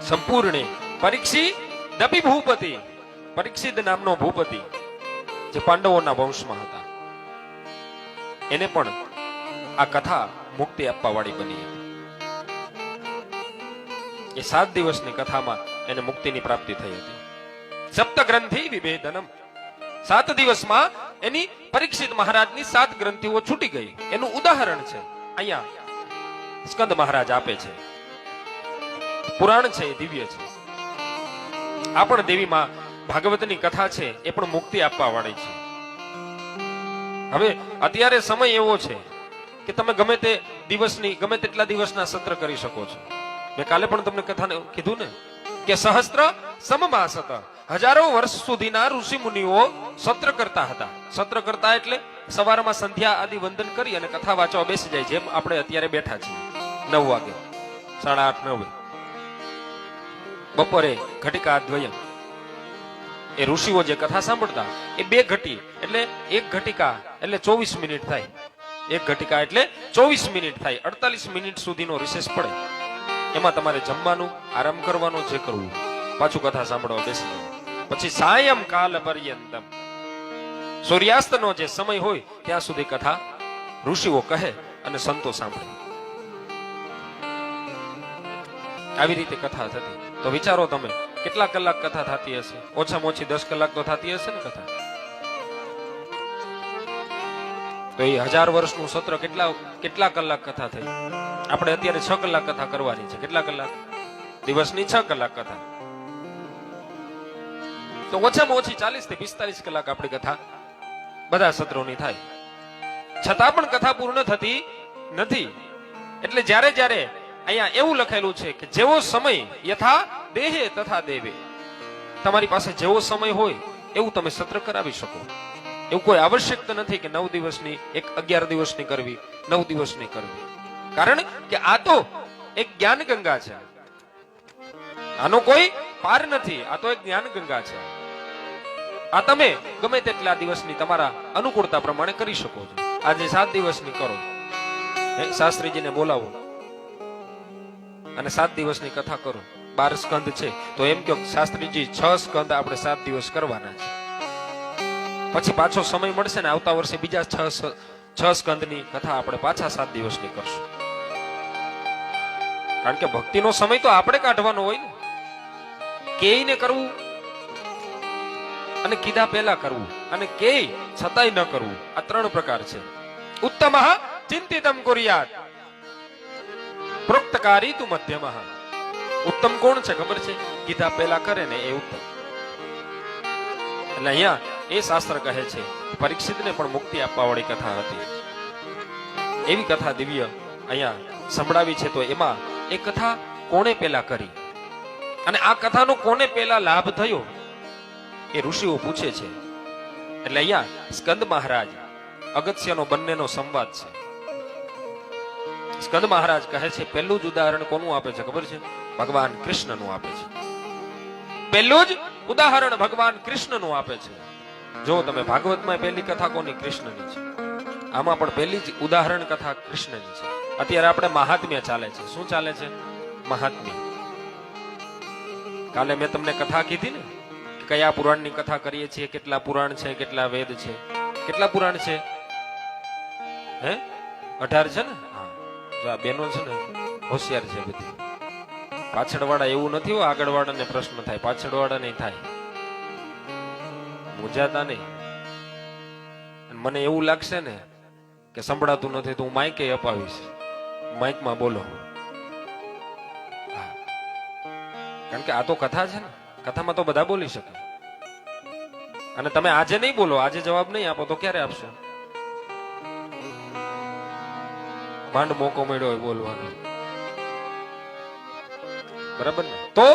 સંપૂર્ણે પરીક્ષિત દપી ભૂપતિ, પરીક્ષિત નામનો ભૂપતિ જે પાંડવોના વંશમાં હતા, એને પણ આ કથા મુક્તિ આપવા વાળી બની હતી. એ 7 દિવસની કથામાં એને મુક્તિની પ્રાપ્તિ થઈ હતી. સપ્ત ગ્રંથિ વિભેદનમ, 7 દિવસમાં એની પરીક્ષિત મહારાજની 7 ગ્રંથિઓ છૂટી ગઈ. એનું ઉદાહરણ છે અહીંયા સ્કંદ મહારાજ આપે છે. પુરાણ છે, દિવ્ય છે. આ પણ દેવીમાં ભાગવતની કથા છે, એ પણ મુક્તિ આપવા વાળી છે. હવે અત્યારે સમય એવો છે કે તમે ગમે તે દિવસની ગમે તેટલા દિવસના સત્ર કરી શકો છો. મેં કાલે પણ તમને કથાને કીધું ને કે સહસ્ત્ર સમમાસત, હજારો વર્ષ સુધીના ઋષિ મુનિઓ સત્ર કરતા હતા. સત્ર કરતા એટલે સવારમાં સંધ્યા આદિ વંદન કરી અને કથા વાંચવા બેસી જાય, જેમ આપણે અત્યારે બેઠા છીએ 9 વાગે, 8:30 9. બપોરે ઘટિકા દ્વયમ, એ ઋષિઓ જે કથા સાંભળતા એ 2 ઘટી એટલે 1 ઘટિકા એટલે 24 મિનિટ થાય. 1 ઘટિકા એટલે 24 મિનિટ થાય. 48 મિનિટ સુધીનો રિસેસ પડે. એમાં તમારે જમવાનું, આરામ કરવાનો, જે કરવું, પાછું કથા સાંભળવા બેસી જવું. પછી સાયમ કાલ પર્યંતમ, સૂર્યાસ્તનો જે સમય હોય ત્યાં સુધી કથા ઋષિઓ કહે અને સંતો સાંભળે. આવી રીતે કથા થતી. તો વિચારો તમે કેટલા કલાક કથા થતી હશે? ઓછામાં ઓછી 10 કલાક તો થતી હશે ને કથા. તો એ 1000 વર્ષનું સત્ર કેટલા કલાક કથા થઈ? આપણે અત્યારે 6 કલાક કથા કરવાની છે. કેટલા કલાક? દિવસની 6 કલાક કથા. તો ઓછામાં ઓછી 40 થી 45 કલાક આપણી કથા બધા સત્રોની થાય. છતાં પણ કથા પૂર્ણ થતી નથી. એટલે જ્યારે જ્યારે અહીંયા એવું લખેલું છે કે જેવો સમય યથા દેહે તથા દેવે, તમારી પાસે જેવો સમય હોય એવું તમે સત્ર કરાવી શકો. એવું કોઈ આવશ્યકતા નથી કે 9 દિવસની, 11 દિવસની કરવી, 9 દિવસની કરવી. કારણ કે આ તો એક જ્ઞાન ગંગા છે, આનો કોઈ પાર નથી. આ તો એક જ્ઞાન ગંગા છે. આ તમે ગમે તેટલા દિવસની તમારા અનુકૂળતા પ્રમાણે કરી શકો છો. આજે 7 દિવસની કરો, શાસ્ત્રીજીને બોલાવો અને 7 દિવસની કથા કરો. 12 સ્કંદ છે તો એમ કહો શાસ્ત્રીજી 6 સ્કંદ આપણે 7 દિવસ કરવાના છે. પછી પાછો સમય મળશે ને આવતા વર્ષે બીજા 6 સ્કંદની કથા આપણે પાછા 7 દિવસની કરશું. કારણ કે ભક્તિનો સમય તો આપણે કાઢવાનો હોય ને. કેયને કરવું અને કીધા પહેલા કરવું અને કેય છતાંય ન કરવું, આ 3 પ્રકાર છે. ઉત્તમઃ ચિંતિતમ કુર્યાત પ્રોક્તકારી તુ મધ્યમઃ. ઉત્તમ કોણ છે ખબર છે? કીધા પહેલા કરે ને એ ઉત્તમ. એટલે અહીંયા એ શાસ્ત્ર કહે છે પરીક્ષિતને પણ મુક્તિ આપવા વાળી કથા હતી. એવી કથા દિવ્ય અહીંયા સંભળાવી છે. તો એમાં એ કથા કોણે પહેલા કરી અને આ કથાનો કોને પહેલા લાભ થયો એ ઋષિઓ પૂછે છે. એટલે અહીંયા સ્કંદ મહારાજ અગત્યનો બંનેનો સંવાદ છે. સ્કંદ મહારાજ કહે છે પહેલું જ ઉદાહરણ કોનું આપે છે ખબર છે? ભગવાન કૃષ્ણનું આપે છે. પહેલું જ ઉદાહરણ ભગવાન કૃષ્ણનું આપે છે. જો તમે ભાગવતમાં પહેલી કથા કોની? કૃષ્ણની છે. આમાં પણ પહેલી જ ઉદાહરણ કથા કૃષ્ણની છે. અત્યારે આપણે મહાત્મ્ય ચાલે છે. શું ચાલે છે? મહાત્મ્ય. કાલે મેં તમને કથા કીધી ને કે કયા પુરાણની કથા કરીએ છીએ, કેટલા પુરાણ છે, કેટલા વેદ છે, કેટલા પુરાણ છે? હે 18 છે ને? હા, જો આ બેનો છે ને હોશિયાર છે બધી. પાછળવાળા એવું નથી હો, આગળવાળાને પ્રશ્ન થાય, પાછળવાળા નહીં થાય. મૂંઝાતા નહીં. મને એવું લાગશે ને કે સંભળાતું નથી તો હું માઇકે અપાવીશ, માઇકમાં બોલો. કારણ કે આ તો કથા છે ને, કથામાં તો બધા બોલી શકે. અને તમે આજે નહીં બોલો, આજે જવાબ નહીં આપો તો ક્યારે આપશો? માંડ મોકો મળ્યો હોય બોલવાનો, બરાબર ને? તો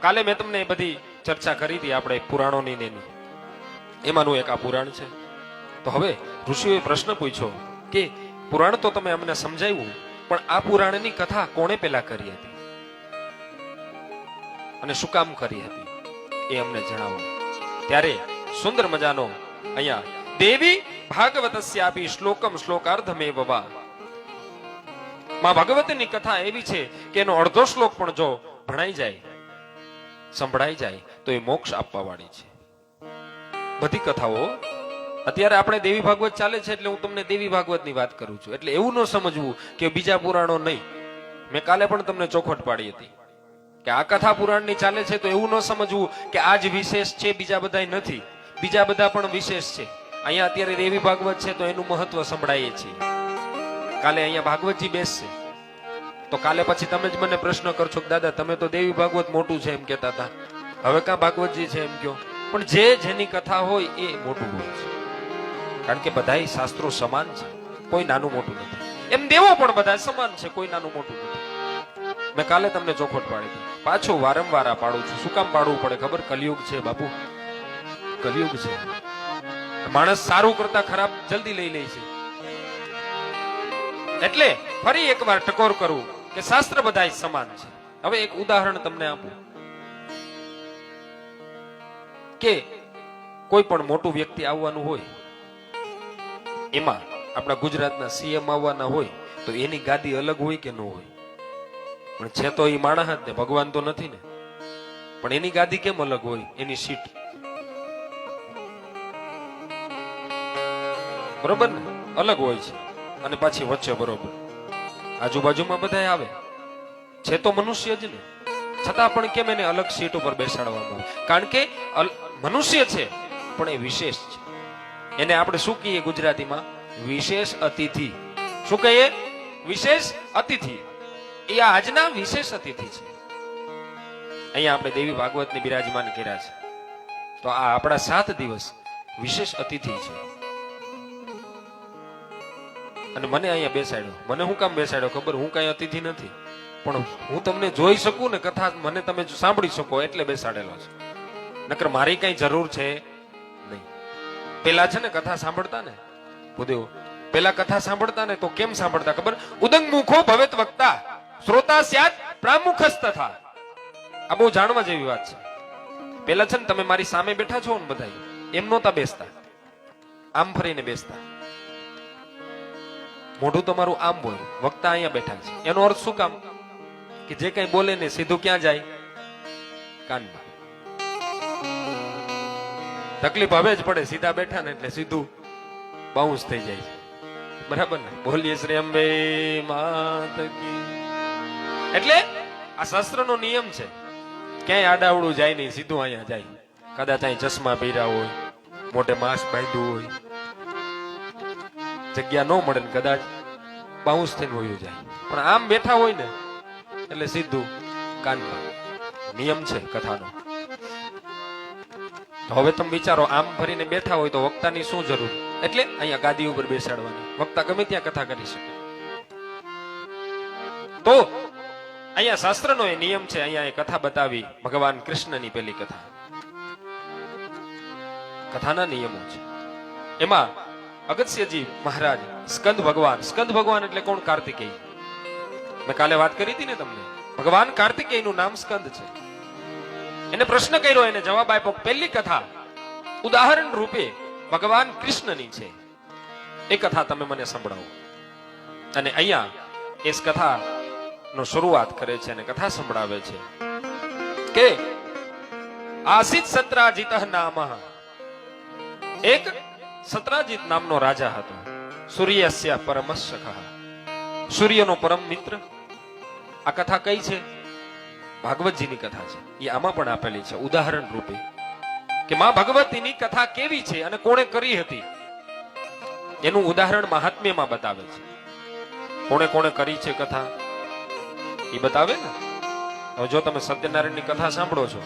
કાલે મેં તમને બધી ચર્ચા કરી હતી આપણે પુરાણોની ને એની. એમાંનું એક આ પુરાણ છે. તો હવે ઋષિઓએ પ્રશ્ન પૂછ્યો કે પુરાણ તો તમે અમને સમજાવ્યું, પણ આ પુરાણની કથા કોણે પહેલા કરી હતી અને શું કામ કરી હતી એ અમને જણાવો. ત્યારે સુંદર મજાનો અહીંયા દેવી ભાગવતસ્યાપી શ્લોકમ શ્લોકાર્ધમેવ વા. માં ભગવતીની કથા એવી છે કે એનો અડધો શ્લોક પણ જો ભણાઈ જાય, સંભળાઈ જાય તો એ મોક્ષ આપવા વાળી છે. બધી કથાઓ અત્યારે આપણે દેવી ભાગવત ચાલે છે એટલે હું તમને દેવી ભાગવતની વાત કરું છું. એટલે એવું ન સમજવું કે બીજા પુરાણો નહીં. મેં કાલે પણ તમને ચોખવટ પાડી હતી કે આ કથા પુરાણની ચાલે છે તો એવું ન સમજવું કે આ જ વિશેષ છે, બીજા બધા નથી. બીજા બધા પણ વિશેષ છે. અહીંયા અત્યારે દેવી ભાગવત છે તો એનું મહત્વ સંભળાઈએ છીએ. કાલે અહીંયા ભાગવતજી બેસશે તો કાલે પછી તમે જ મને પ્રશ્ન કરશો કે દાદા તમે તો દેવી ભાગવત મોટું છે એમ કહેતા હતા, હવે કાં ભાગવતજી છે એમ કહો. પણ જે જેની કથા હોય એ મોટું હોય છે. કારણ કે બધા શાસ્ત્રો સમાન છે, કોઈ નાનું મોટું નથી. એમ દેવો પણ બધા સમાન છે, કોઈ નાનું મોટું નથી. મેં કાલે તમને ચોખવટ પાડી હતી, પાછો વારંવાર આ પાડું છું. શું કામ પાડવું પડે ખબર? કલિયુગ છે બાપુ, કલિયુગ છે. માણસ સારું કરતા ખરાબ જલ્દી લઈ લે છે. એટલે ફરી એકવાર ટકોર કરું કે શાસ્ત્ર બધા સમાન છે. હવે એક ઉદાહરણ તમને આપું કે કોઈ પણ મોટું વ્યક્તિ આવવાનું હોય, એમાં આપણા ગુજરાતના સીએમ આવવાના હોય તો એની ગાદી અલગ હોય કે ન હોય? પણ છે તો એ માણસ જ ને, ભગવાન તો નથી ને. પણ એની ગાદી કેમ અલગ હોય? એની સીટ બરોબર ને અલગ હોય છે, અને પાછી વચ્ચે બરોબર. આજુબાજુમાં બધા આવે છે તો મનુષ્ય જ ને, છતાં પણ કેમ એને અલગ સીટ ઉપર બેસાડવામાં? કારણ કે મનુષ્ય છે પણ એ વિશેષ છે. એને આપણે શું કહીએ ગુજરાતીમાં? વિશેષ અતિથિ. શું કહીએ? વિશેષ અતિથિ. એ આજના વિશેષ અતિથિ છે. અહીંયા આપણે દેવી ભાગવતની બિરાજમાન કર્યા છે તો આ આપણા 7 દિવસ વિશેષ અતિથિ છે. અને મને અહીંયા બેસાડ્યો. મને હું કામ બેસાડ્યો ખબર? હું કઈ અતિથિ નથી, પણ હું તમને જોઈ શકું ને, કથા મને તમે સાંભળી શકો એટલે બેસાડેલો છે. નકર મારી કઈ જરૂર છે નહીં. પેલા છે ને કથા સાંભળતા ને ભૂદેવ, પેલા કથા સાંભળતા ને તો કેમ સાંભળતા ખબર? ઉદંગ મુખો ભવેત વક્તા શ્રોતા સ્યાત પ્રામુખસ્ તથા. આ બહુ જાણવા જેવી વાત છે. પેલા છે ને તમે મારી સામે બેઠા છો ને બધા, એમ નહોતા બેસતા, આમ ફરીને બેસતા. મોઢું તમારું આમ હોય, વક્તા અહીંયા બેઠા છે. એનો અર્થ શું કામ? કે જે કઈ બોલે ને સીધું ક્યાં જાય? કાનમાં. તકલીફ હવે જ પડે, સીધા બેઠા ને એટલે સીધું બાઉન્સ થઈ જાય છે. બરાબર ને? બોલીએ શ્રી અંબે માત કી. એટલે આ શાસ્ત્રનો નિયમ છે, ક્યાંય આડાવડું જાય નહીં, સીધું અહીંયા જાય. કદાચ અહીં ચશ્મા પહેર્યા હોય, મોટે માસ્ક બાંધ્યું હોય, જગ્યા ન મળે ને કદાચ બાઉન્સ થઈને વયું જાય. પણ આમ બેઠા હોય ને એટલે સીધું કાનમાં. નિયમ છે કથાનો. હવે તમે વિચારો, આમ ફરીને બેઠા હોય તો વક્તાની શું જરૂર? એટલે અહીંયા ગાદી ઉપર બેસાડવાની. વક્તા ગમે ત્યાં કથા કરી શકે. તો અહીંયા શાસ્ત્રનો એ નિયમ છે. અહીંયા એ કથા બતાવી, ભગવાન કૃષ્ણની પેલી કથા. કથાના નિયમો છે. એમાં અગસ્ત્યજી મહારાજ સ્કંદ ભગવાન એટલે કોણ? કાર્તિકેય. મેં કાલે વાત કરી હતી ને તમને, ભગવાન કાર્તિકેયનું નામ સ્કંદ છે. એને પ્રશ્ન કર્યો, એને જવાબ આપ્યો. પહેલી કથા ઉદાહરણ રૂપે ભગવાન કૃષ્ણની છે, એ કથા તમે મને સંભળાવો. અને અહીંયા એ કથા નો શરૂઆત કરે છે અને કથા સંભળાવે છે કે આસિત સત્રાજીત નામ. એક સત્રાજીત નામનો રાજા હતો. સૂર્યસ્ય પરમસખઃ, સૂર્યનો પરમ મિત્ર. આ કથા કઈ છે? ભાગવતજીની કથા છે. એ આમાં પણ આપેલી છે ઉદાહરણ રૂપે, કે માં ભગવતીની કથા કેવી છે અને કોણે કરી હતી એનું ઉદાહરણ મહાત્મ્યમાં બતાવે છે. કોણે કોણે કરી છે કથા એ બતાવે ને. હવે જો તમે સત્યનારાયણની કથા સાંભળો છો,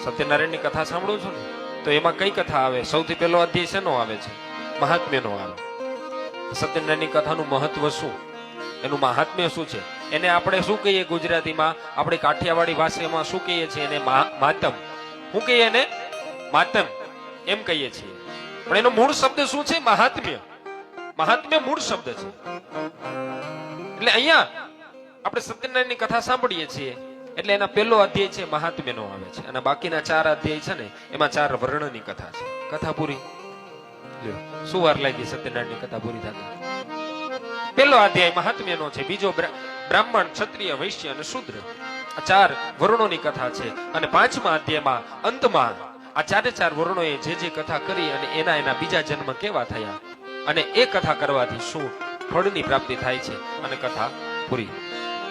સત્યનારાયણની કથા સાંભળો છો ને, તો એમાં કઈ કથા આવે? સૌથી પહેલો અધ્યાય શેનો આવે છે? મહાત્મ્યનો આવે. સત્યનારાયણની કથાનું મહત્વ શું, એનું મહાત્મ્ય શું છે? એને આપણે શું કહીએ ગુજરાતીમાં? આપણી કાઠિયાવાડી ભાષામાં શું કહીએ છીએ? એને માતમ. શું કહીએ એને? માતમ એમ કહીએ છીએ. પણ એનો મૂળ શબ્દ શું છે? મહાત્મ્ય. મહાત્મ્ય મૂળ શબ્દ છે. એટલે અહીંયા આપણે સત્યનારાયણની કથા સાંભળીએ છીએ એટલે એના પહેલો અધ્યાય છે મહાત્મ્યનો આવે છે, અને બાકીના 4 અધ્યાય છે ને એમાં 4 વર્ણની કથા છે. કથા પૂરી. લ્યો, શું વાર લાગી સત્યનારાયણની કથા પૂરી થતા? પહેલો અધ્યાય મહાત્મ્યનો છે, બીજો બ્રાહ્મણ, ક્ષત્રિય, વૈશ્ય અને શૂદ્ર, આ 4 વર્ણોની કથા છે. અને 5મા અધ્યાયમાં અંતમાં આ 4 વર્ણોએ જે કથા કરી અને એના બીજા જન્મ કેવા થયા અને એ કથા કરવાથી શું ફળની પ્રાપ્તિ થાય છે, અને કથા પૂરી.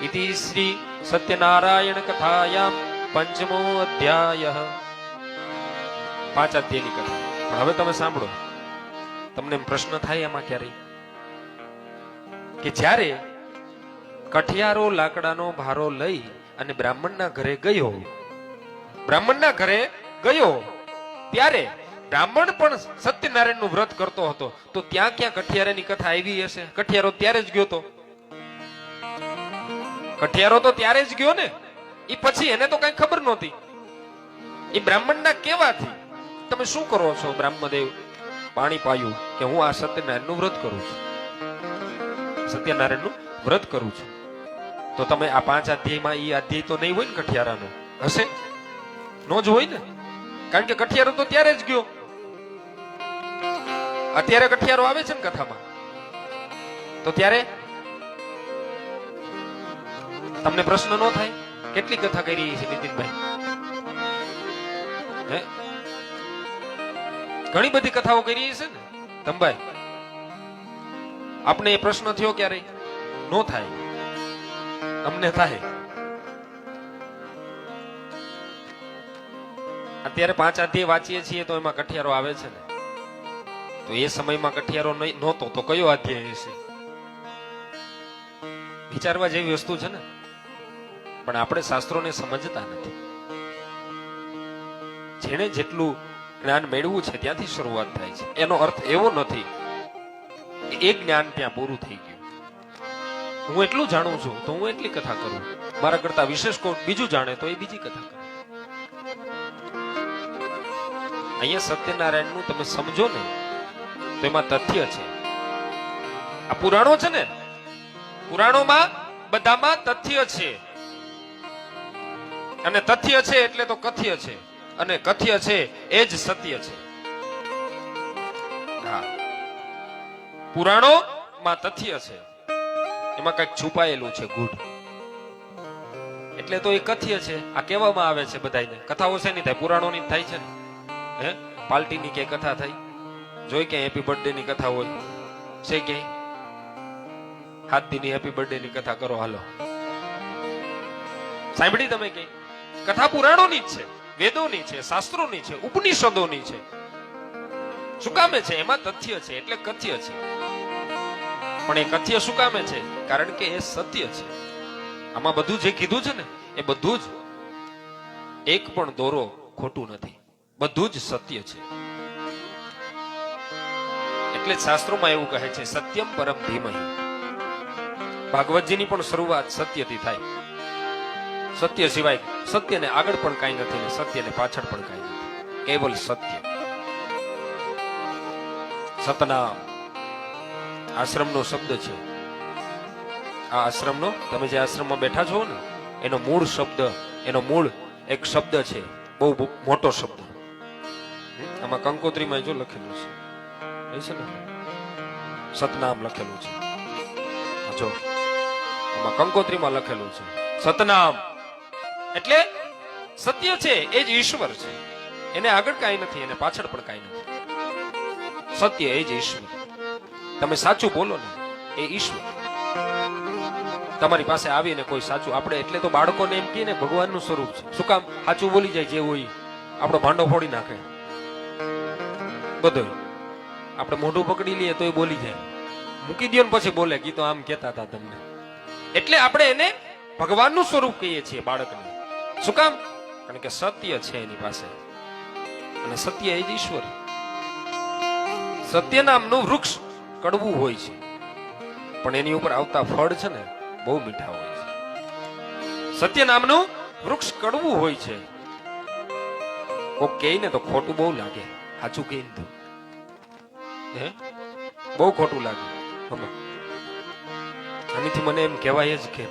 ઇતિ શ્રી સત્યનારાયણ કથાયામ પંચમો અધ્યાય. 5 અધ્યાયની કથા. પણ હવે તમે સાંભળો, તમને પ્રશ્ન થાય એમાં ક્યારે કે જ્યારે કઠિયારો લાકડાનો ભારો લઈ અને બ્રાહ્મણના ઘરે ગયો ત્યારે બ્રાહ્મણ પણ સત્યનારાયણનું વ્રત કરતો હતો. તો ત્યાં ક્યાં કઠિયારાની કથા આવી હશે? કઠિયારો ત્યારે જ ગયો તો. કઠિયારો તો ત્યારે જ ગયો ને. એ પછી એને તો કઈ ખબર નહોતી. એ બ્રાહ્મણના કેવાથી તમે શું કરો છો? બ્રાહ્મણદેવ પાણી પાયું કે હું આ સત્યનારાયણનું વ્રત કરું છું, સત્યનારાયણનું વ્રત કરું છું. તો તમે આ 5 અધ્યાયમાં એ અધ્યાય તો નહીં હોય ને કઠિયારાનો? હશે? નો જ હોય ને, કારણ કે કઠિયારો તો ત્યારે જ ગયો. અત્યારે કઠિયારો આવે છે ને કથામાં, તો ત્યારે તમને પ્રશ્ન ન થાય? કેટલી કથા કરી છે નીતિનભાઈ? ઘણી બધી કથાઓ કરી છે ને તંબાઈ. આપણે એ પ્રશ્ન થયો ક્યારે? નો થાય, અમને થાય. અત્યારે 5 અધ્યાય વાંચીએ છીએ તો એમાં કઠિયારો આવે છે ને. તો એ સમયમાં કઠિયારો નહોતો તો કયો અધ્યાય હશે? વિચારવા જેવી વસ્તુ છે ને. પણ આપણે શાસ્ત્રોને સમજતા નથી. જેને જેટલું જ્ઞાન મેળવું છે ત્યાંથી શરૂઆત થાય છે. એનો અર્થ એવો નથી કે એક જ્ઞાન ત્યાં પૂરું થઈ ગયું. હું એટલું જાણું છું તો હું એટલી કથા કરું, મારા કરતા વિશેષ કોઈ બીજું જાણે તો એ બીજી કથા કરે. અહીંયા સત્યનારાયણનું તમે સમજો ને તો એમાં તથ્ય છે. આ પુરાણો છે ને, પુરાણોમાં બધામાં તથ્ય છે, અને તથ્ય છે એટલે તો કથ્ય છે, અને કથ્ય છે એ જ સત્ય છે. હા, પુરાણો માં તથ્ય છે, એમાં કઈક છુપાયેલું છે ગુઢ, એટલે તો એ કથ્ય છે. આ કહેવામાં આવે છે બધાને. કથાઓ છે ની થાય, પુરાણોની થાય છે ને. હે, પાલટીની કે કથા થઈ જોઈ કે હેપી બર્થડે ની કથા હોય છે કે હાથની હેપી બર્થડે ની કથા કરો હાલો, સાંભળી તમે કે કથા પુરાણોની જ છે, વેદોની છે, શાસ્ત્રોની છે, ઉપનિષદોની છે. શું કામે છે? એમાં તથ્ય છે એટલે કથ્ય છે. પણ એ કથ્ય શું કામે છે? કારણ કે એ સત્ય છે. આમાં બધું જે કીધું છે ને એ બધું જ એક પણ દોરો ખોટું નથી, બધું જ સત્ય છે. એટલે શાસ્ત્રોમાં એવું કહે છે સત્યમ પરમ ધીમહિ. ભાગવતજીની પણ શરૂઆત સત્યથી થાય. સત્ય સિવાય સત્યને આગળ પણ કાંઈ નથી ને સત્યને પાછળ પણ કાંઈ નથી, કેવલ સત્ય. સતનામ આશ્રમનો શબ્દ છે. આ આશ્રમનો, તમે જે આશ્રમમાં બેઠા છો ને, એનો મૂળ શબ્દ, એનો મૂળ એક શબ્દ છે, બહુ મોટો શબ્દ. આમાં કંકોત્રીમાં જો લખેલું છે ને, સતનામ લખેલું છે. જો આમાં કંકોત્રીમાં લખેલું છે સતનામ, એટલે સત્ય છે એ જ ઈશ્વર છે. એને આગળ કાંઈ નથી, એને પાછળ પણ કાંઈ નથી. સત્ય એ જ ઈશ્વર. તમે સાચું બોલો ને એ ઈશ્વર. તમારી પાસે આવીને કોઈ સાચું, આપણે એટલે તો બાળકોને એમ કહે ને ભગવાનનું સ્વરૂપ છે. શું કામ? સાચું બોલી જાય જે હોય આપણો ભાંડો ફોડી નાખે બધો. આપણે મોઢું પકડી લઈએ તોય બોલી જાય, મૂકી દો ને પછી બોલે કે તો આમ કહેતા હતા તમને. એટલે આપણે એને ભગવાનનું સ્વરૂપ કહીએ છીએ બાળકને. શું કામ? કારણ કે સત્ય છે એની પાસે, અને સત્ય એ જ ઈશ્વર. સત્ય નામનું વૃક્ષ કડવું હોય છે, પણ એની ઉપર આવતા ફળ છે ને બહુ મીઠા હોય છે. સત્ય નામનું વૃક્ષ કડવું હોય છે. કોક કહે ને તો ખોટું બહુ લાગે, સાચું કહે તો હે બહુ ખોટું લાગે. આનીથી મને એમ કહેવાય જ કે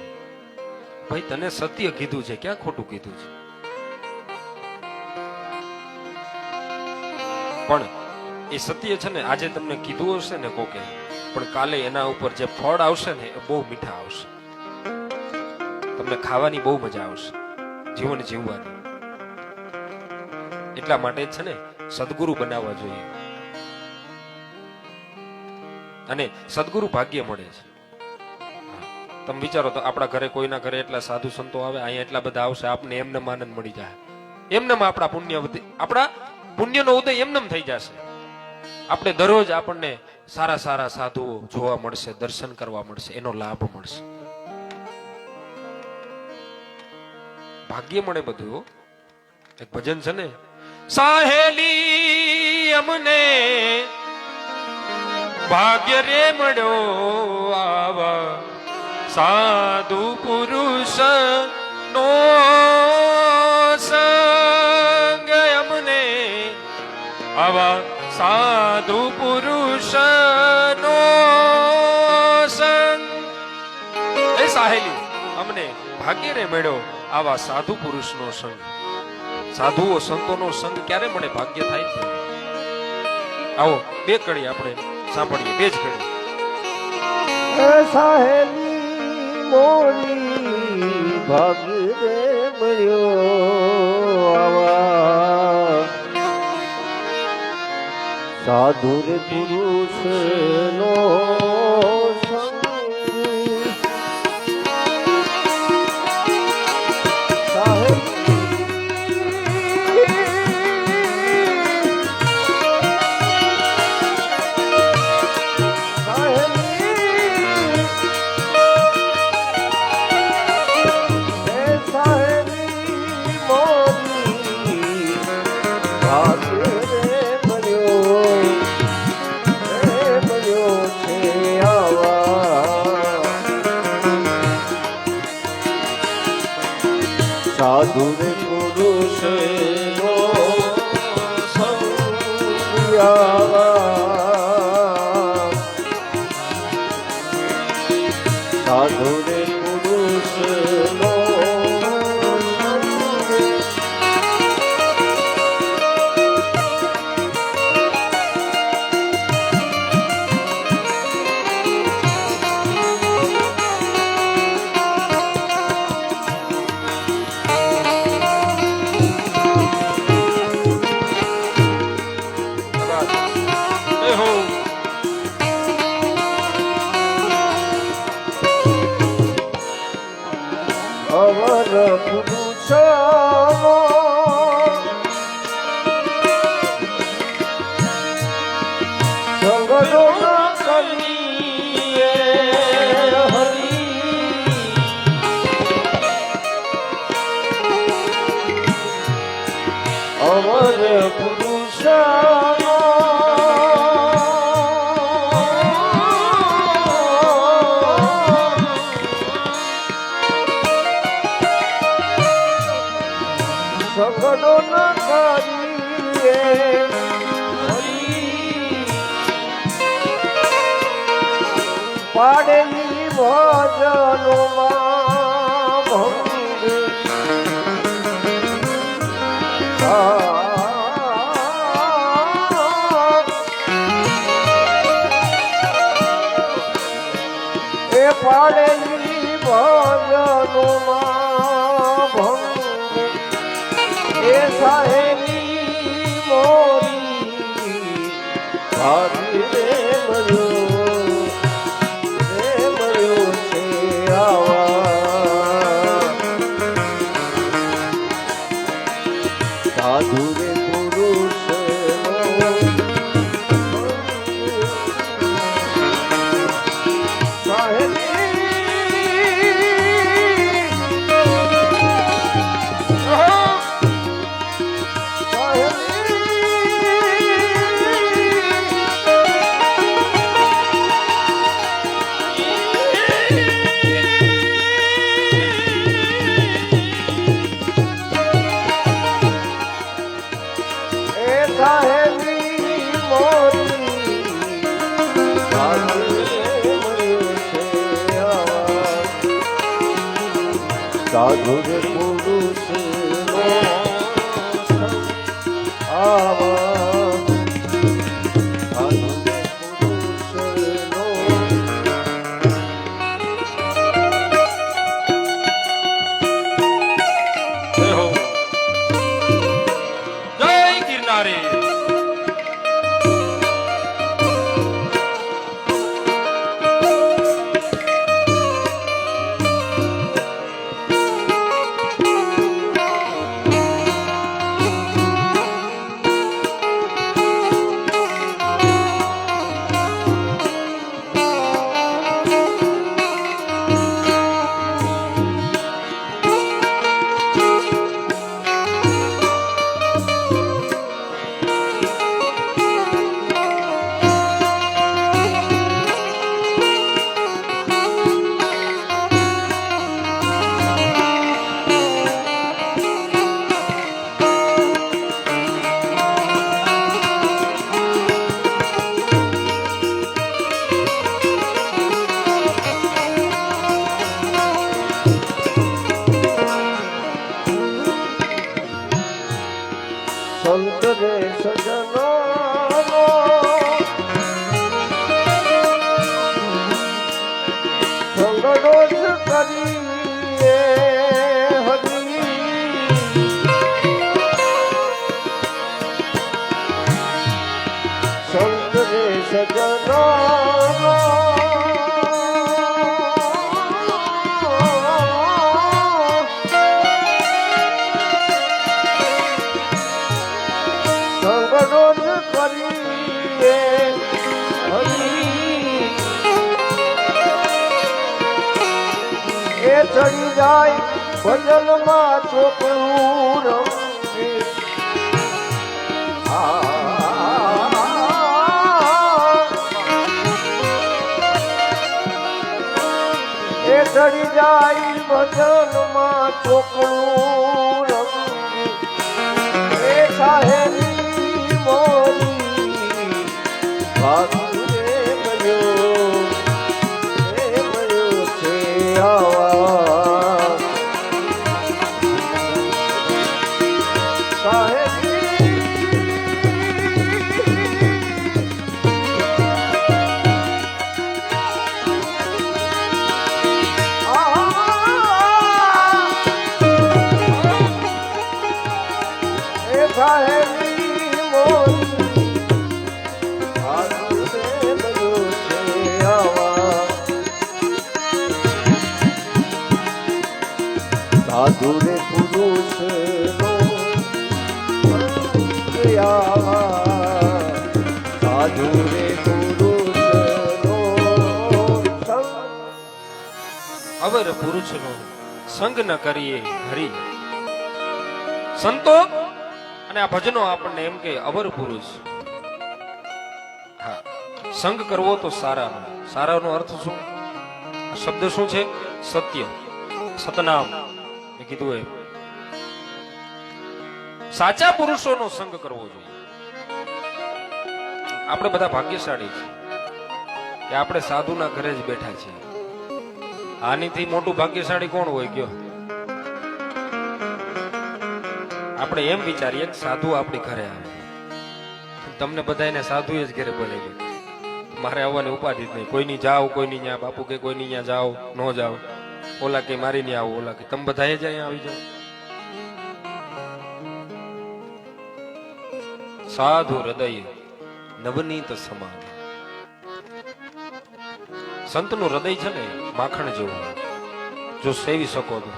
ભાઈ તને સત્ય કીધું છે, ક્યાં ખોટું કીધું છે? પણ એ સત્ય છે ને આજે તમને કીધું હશે ને કોકે, પણ કાલે એના ઉપર જે ફળ આવશે ને એ બહુ મીઠા આવશે. તમને ખાવાની બહુ મજા આવશે, જીવન જીવવાની. એટલા માટે છે ને સદગુરુ બનાવવા જોઈએ, અને સદગુરુ ભાગ્ય મળે છે. તમે વિચારો તો આપણા ઘરે કોઈના ઘરે એટલા સાધુ સંતો આવે, અહીંયા એટલા બધા આવશે, આપને એમને આનંદ મળી જાય. એમનેમ આપણા પુણ્યનો ઉદય એમનેમ થઈ જશે. આપણે દરરોજ આપણને સારા સારા સાધુઓ જોવા મળશે, દર્શન કરવા મળશે, એનો લાભ મળશે. ભાગ્ય મળે બધું. એક ભજન છે ને, સાહેલી અમને ભાગ્ય રે મળ્યો આવા સાધુ પુરુષ નો સંગ. અમને આવા સાધુ પુરુષ નો સંગ. એ સાહેલી અમને ભાગ્ય રે મળ્યો આવા સાધુ પુરુષ નો સંગ. સાધુઓ સંતોનો સંગ ક્યારે મળે? ભાગ્ય થાય છે. આવો બે કડી આપણે સાંભળીએ, બે જ કડી. સાહેલી મોરી ભાગ્ય રે મળ્યો આવા સાધુ રે પુરુષ નો સાધુ રે પુરુષ નો સંગ. સાધુ રે પુરુષ નો એ હો અવર પુરુષ સંગડો ના કરીએ હરી અવર પુરુષ સંગડો ન કરીએ પાડેલી ભજનોમાં ભંગ એ પાડેલી ભજનોમાં ભંગ એ સાહેબી મોરી ભાગી રે મળ્યો છે આવા સાધુ રે પુરુષ સાધુ રે પુરુષ આવા સાધુ રે પુરુષ એ હો જય ગિરનારી સંત રે સજનો સંગડો જ કરીએ હરી સંત રે સજનો સંગડો જ કરીએ હરી એ ચડી જાય ભજનમાં ચોકડું રંગે એ ચડી જાય ભજનમાં ચોકડું રંગે એ સાહેબી મોરી ભાગી રે મળ્યો છે સાધુ રે પુરુષનો સાધુ રે પુરુષનો અવર પુરુષનો સંગ ન કરીએ હરિ. સંતો અને આ ભજનો આપણને એમ કે અવર પુરુષ. હા, સંગ કરવો તો સારાનો. સારાનો અર્થ શું? આ શબ્દ શું છે? સત્ય, સતનામ. મેં કીધું એમ સાચા પુરુષોનો સંગ કરવો જોઈએ. આપણે બધા ભાગ્યશાળી છીએ કે આપણે સાધુના ઘરે જ બેઠા છીએ. આનીથી મોટું ભાગ્યશાળી કોણ હોય ગયો? આપણે એમ વિચારીએ કે સાધુ આપણી ઘરે આવે. તમને બધાને સાધુ જ ઘરે બોલાવી. મારે આવવાની ઉપાધિ જ નહીં. કોઈની જાઓ, કોઈની ન્યા બાપુ કે કોઈની ન્યા જાઓ, ન જાઓ. ઓલા કે મારી ન્યા આવો, ઓલા કે તમે બધા જ અહીંયા આવી જાઓ. સાધુ હૃદય નવનીત સમાન. સંતનું હૃદય છે ને માખણ જેવું. જો સેવી શકો તો.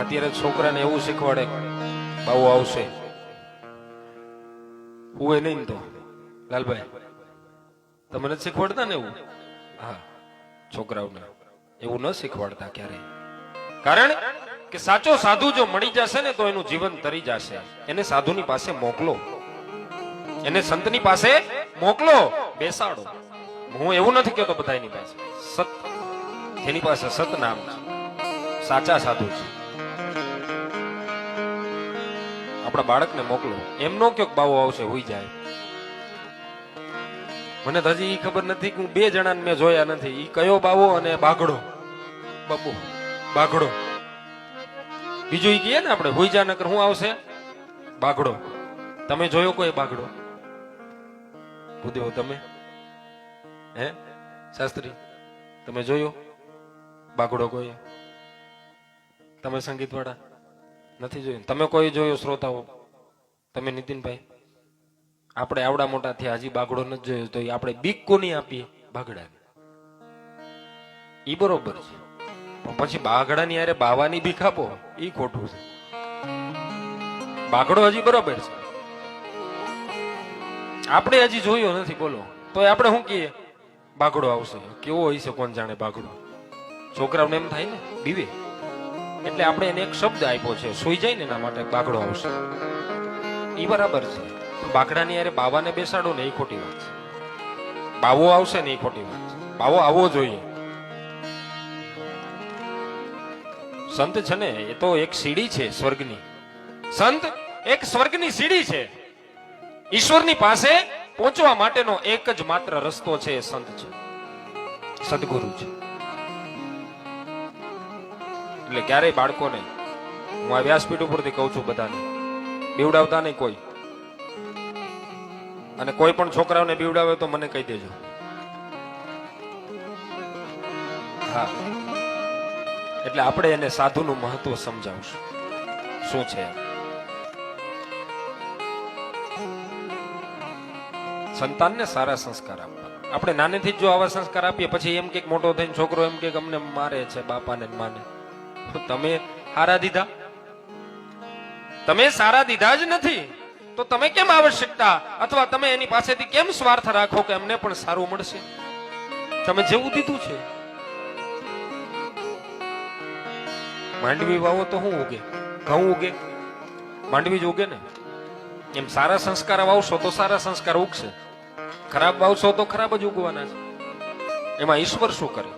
અત્યારે છોકરાને એવું શીખવાડે બાવો આવશે, હું નહીં તો લાલભાઈ તમે નથી શીખવાડતા ને એવું? હા, છોકરાઓને એવું ન શીખવાડતા ક્યારેય. કારણ કે સાચો સાધુ જો મળી જશે ને તો એનું જીવન તરી જશે. એને સાધુની પાસે મોકલો, એને સંતની પાસે મોકલો, બેસાડો. હું એવું નથી કહેતો બધાની પાસે. સત, જેની પાસે સત નામ છે, સાચા સાધુ છે. આપણા બાળકને મોકલો. એમ નો કયો બાવો આવશે હોઈ જાય. મને તો હજી ખબર નથી કે હું 2 જણાને મેં જોયા નથી. ઈ કયો બાવો અને બાઘડો. બાબુ બાઘડો. બીજું ઈ કહીએ ને આપણે હોઈ જા નકર હું આવશે? બાઘડો. તમે જોયો કોઈ બાઘડો? ભૂદેવો તમે? હે શાસ્ત્રી તમે જોયો બાઘડો કોઈ? તમે સંગીત વાળા નથી જોયું? તમે કોઈ જોયો શ્રોતાઓ? તમે નીતિનભાઈ? આપણે આવડા મોટા થયા હજી બાઘડો નથી જોયો તો આપણે બીક કોની આપીએ? બાઘડાને. ઈ બરોબર છે, પણ પછી બાઘડાની યારે બાવાની બીક આપો ઈ ખોટું છે. બાઘડો હજી બરોબર છે, આપણે હજી જોયો નથી. બોલો તોય આપણે શું કહીએ? બાઘડો આવશે. કેવો હોય છે કોણ જાણે બાઘડો? છોકરાઓને એમ થાય ને, બીવે. એટલે આપણે એને એક શબ્દ આપ્યો છે, સુઈ જાય ને એના માટે બાઘડો આવશે. ઈ બરાબર છે. બાઘડાની યારે બાવાને બેસાડો ને એ ખોટી વાત છે. બાવો આવશે ને એ ખોટી વાત છે. બાવો આવવો જોઈએ. સંત છે ને એ તો એક સીડી છે સ્વર્ગની. સંત એક સ્વર્ગની સીડી છે. ઈશ્વરની પાસે પહોંચવા માટેનો એક જ માત્ર રસ્તો છે, એ સંત છે, સદગુરુ છે. એટલે ક્યારેય બાળકોને હું આ વ્યાસપીઠ ઉપરથી કહું છું, બધાને બીવડાવતા નહીં કોઈ. અને કોઈ પણ છોકરાઓને બીવડાવે તો મને કહી દેજો. હા, એટલે આપણે એને સાધુનું મહત્વ સમજાવશું શું છે. સંતાનને સારા સંસ્કાર આપવા. આપણે નાનેથી જ જો આવા સંસ્કાર આપીએ પછી એમ કે મોટો થઈને છોકરો એમ કે અમને મારે છે બાપાને માને. તમે સારા દીધા? તમે સારા દીધા જ નથી તો તમે કેમ આવશ્યકતા અથવા તમે એની પાસેથી કેમ સ્વાર્થ રાખો કે અમને પણ સારું મળશે? તમે જેવું દીધું છે. માંડવી વાવો તો શું ઉગે? ઘઉં ઉગે? માંડવી જ ઉગે ને. એમ સારા સંસ્કાર વાવશો તો સારા સંસ્કાર ઉગશે, ખરાબ વાવશો તો ખરાબ જ ઉગવાના છે. એમાં ઈશ્વર શું કરે?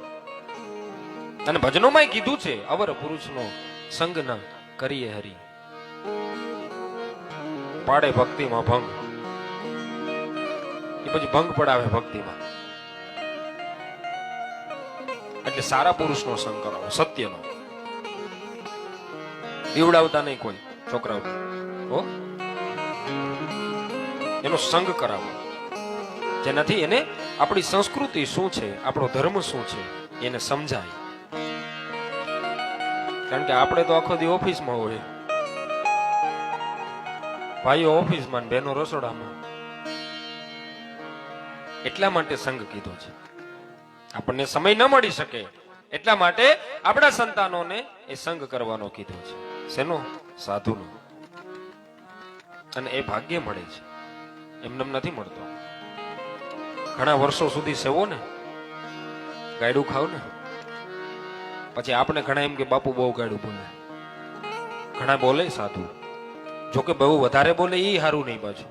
અને ભજનોમાં કીધું છે અવર પુરુષનો સંગ ન કરીએ હરી. પાડે ભક્તિમાં ભંગ, એ પછી ભંગ પડાવે ભક્તિમાં. એટલે સારા પુરુષનો સંગ કરાવો, સત્યનો. દીવડાવતા નહીં કોઈ છોકરાઓ. એનો સંગ કરાવો, જેનાથી એને આપણી સંસ્કૃતિ શું છે, આપણો ધર્મ શું છે એને સમજાય. કારણ કે આપણે તો આખો દી ઓફિસમાં હોય, ભાઈઓ ઓફિસમાં, બહેનો રસોડામાં. એટલા માટે સંગ કીધો છે. આપણને સમય ન મળી શકે એટલા માટે આપણા સંતાનોને એ સંગ કરવાનો કીધો છે. શેનો? સાધુનો. અને એ ભાગ્ય મળે છે, એમને નથી મળતો. ઘણા વર્ષો સુધી સેવો ને, ગાયડું ખાવ ને, પછી આપણે ઘણા એમ કે બાપુ બહુ ગાયડું બોલે. ઘણા બોલે સાધુ, જોકે બહુ વધારે બોલે એ સારું નહીં પાછું.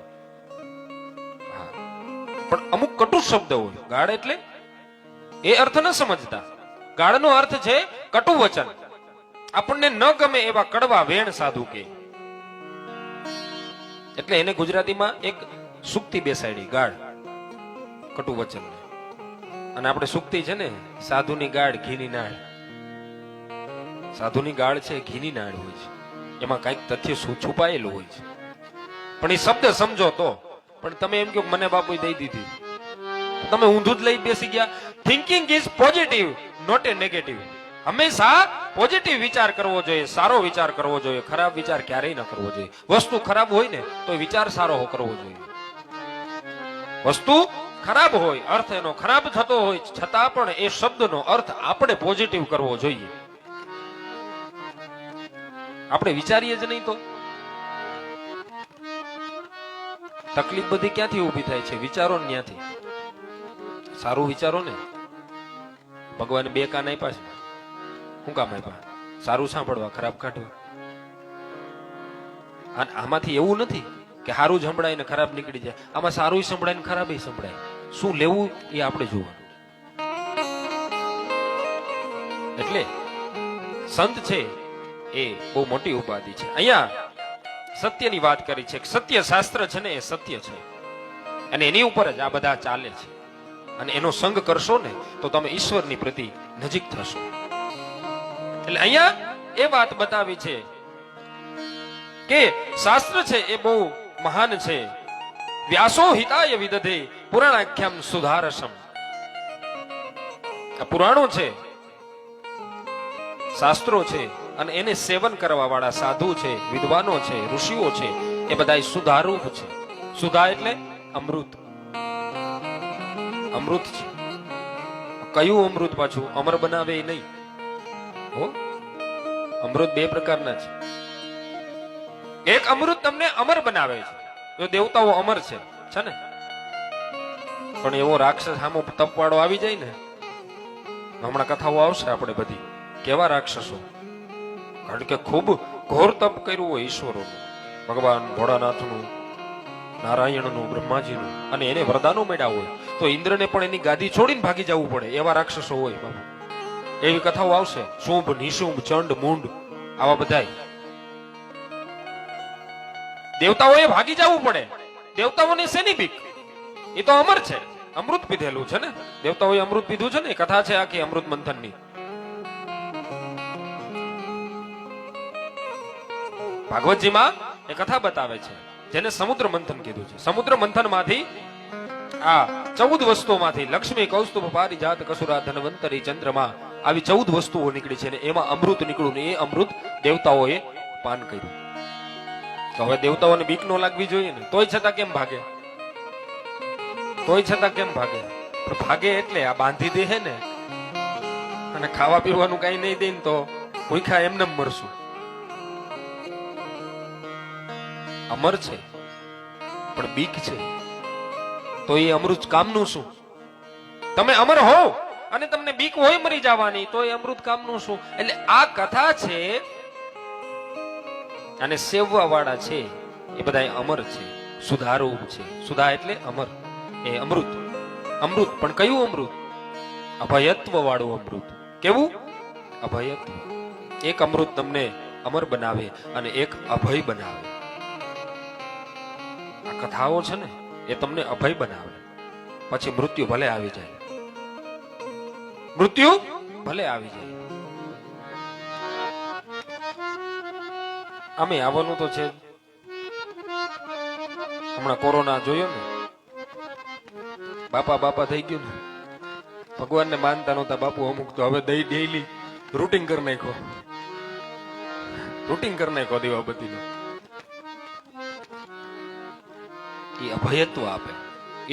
હા, પણ અમુક કટુ શબ્દ હોય. ગાળ એટલે એ અર્થ ન સમજતા. ગાળનો અર્થ છે કટુ વચન. આપણને ન ગમે એવા કડવા વેણ સાધુ કે. એટલે એને ગુજરાતીમાં એક સુક્તિ બેસાડી, ગાળ, કટુ વચન. અને આપણે સુક્તિ છે ને, સાધુની ગાળ ઘીની નાળ. સાધુની ગાળ છે ઘીની નાળ હોય છે, એમાં કઈક તથ્ય છુપાયેલું હોય છે. પણ એ શબ્દ સમજો તો. પણ તમે એમ કહો મને બાપુ દઈ દીધી, તમે ઊંધું જ લઈ બેસી ગયા. Thinking is positive, not a negative. હંમેશા પોઝિટિવ વિચાર કરવો જોઈએ, સારો વિચાર કરવો જોઈએ. ખરાબ વિચાર ક્યારેય ન કરવો જોઈએ. વસ્તુ ખરાબ હોય ને તો વિચાર સારો કરવો જોઈએ. વસ્તુ ખરાબ હોય, અર્થ એનો ખરાબ થતો હોય, છતાં પણ એ શબ્દનો અર્થ આપણે પોઝિટિવ કરવો જોઈએ. આપણે વિચારીએ જ નહીં તો તકલીફ બધી ક્યાંથી ઊભી થાય છે? વિચારો ને ત્યાંથી. સારું વિચારો ને. ભગવાને બે કાન આપ્યા છે, શું કામ આપ્યા? સારું સાંભળવા, ખરાબ કાઢવા. અને આમાંથી એવું નથી કે સારું જ સંભળાય ને ખરાબ નીકળી જાય. આમાં સારું સંભળાય ને ખરાબ સંભળાય. શું લેવું એ આપણે જોવાનું. એટલે સંત છે એ બહુ મોટી ઉપાધિ છે. અહીંયા સત્યની વાત કરી છે. સત્ય શાસ્ત્ર છે ને એ સત્ય છે, અને એની ઉપર જ આ બધા ચાલે છે. અને એનો સંગ કરશો ને તો તમે ઈશ્વરની પ્રતિ નજીક થશો. એટલે અહીંયા એ વાત બતાવી છે કે શાસ્ત્ર છે એ બહુ મહાન છે. વ્યાસો હિતાય વિદધે પુરાણાખ્યમ સુધારસમ. આ પુરાણો છે, શાસ્ત્રો છે, અને એને સેવન કરવા વાળા સાધુ છે, વિદ્વાનો છે, ઋષિઓ છે, એ બધા સુધારૂપ છે. સુધા એટલે અમૃત. અમૃત છે. કયું અમૃત? પાછું અમર બનાવે એ નહીં હો. અમૃત બે પ્રકારના છે. એક અમૃત તમને અમર બનાવે છે. જો દેવતાઓ અમર છે ને, પણ એવો રાક્ષસ સામો તપવાળો આવી જાય ને, હમણાં કથાઓ આવશે આપણે બધી, કેવા રાક્ષસો. કારણ કે ખૂબ ઘોર તપ કર્યું હોય ઈશ્વરોનું, ભગવાન ભોળાનાથનું, નારાયણનું, બ્રહ્માજીનું, અને એને વરદાનો મળ્યા હોય તો ઇન્દ્રને પણ એની ગાદી છોડીને ભાગી જવું પડે. એવા રાક્ષસો હોય બાબુ. એવી કથાઓ આવશે. શુંભ, નિશુંભ, ચંડ, મુંડ, આવા બધા દેવતાઓએ ભાગી જવું પડે. દેવતાઓને શેની બીક? એ તો અમર છે, અમૃત પીધેલું છે ને. દેવતાઓએ અમૃત પીધું છે ને. કથા છે આખી અમૃત મંથનની. ભાગવતજીમાં એ કથા બતાવે છે, જેને સમુદ્ર મંથન કીધું છે. સમુદ્ર મંથન માંથી આ 14 વસ્તુઓમાંથી લક્ષ્મી, કૌસ્તુભ, પારિજાત, કસુરા, ધન્વંતરી, ચંદ્રમા, આવી 14 વસ્તુઓ નીકળી છે. ને એમાં અમૃત નીકળ્યું ને એ અમૃત દેવતાઓએ પાન કર્યું. તો હવે દેવતાઓને બીક ન લાગવી જોઈએ ને. તોય છતાં કેમ ભાગે? તોય છતાં કેમ ભાગે? પણ ભાગે એટલે આ બાંધી દે ને, અને ખાવા પીવાનું કઈ નહીં દે ને તો ભૂખ્યા એમને મરશું. અમર છે પણ બીક છે, તો એ અમૃત કામનું શું? તમે અમર હો અને તમને બીક હોય મરી જવાની, તો એ અમૃત કામનું શું? એટલે આ કથા છે, અને સેવવા વાળા છે એ બધા અમર છે, સુધારૂપ છે. સુધા એટલે અમર, એ અમૃત. અમૃત પણ કયું અમૃત? અભયત્વ વાળું અમૃત. કેવું? અભયત્વ. એક અમૃત તમને અમર બનાવે અને એક અભય બનાવે. આ કથાઓ છે ને એ તમને અભય બનાવે. પછી મૃત્યુ ભલે આવી જાય, મૃત્યુ ભલે આવી જાય. અમે આવવાનું તો છે. હમણાં કોરોના જોયો ને, બાપા બાપા થઈ ગયું ને. ભગવાનને માનતા નહોતા બાપુ અમુક, તો હવે દઈ ડેઈલી રૂટિંગ કરી નાખો. રૂટિંગ કરી નાખો દીવાબત્તીનો. એ અભયત્વ આપે.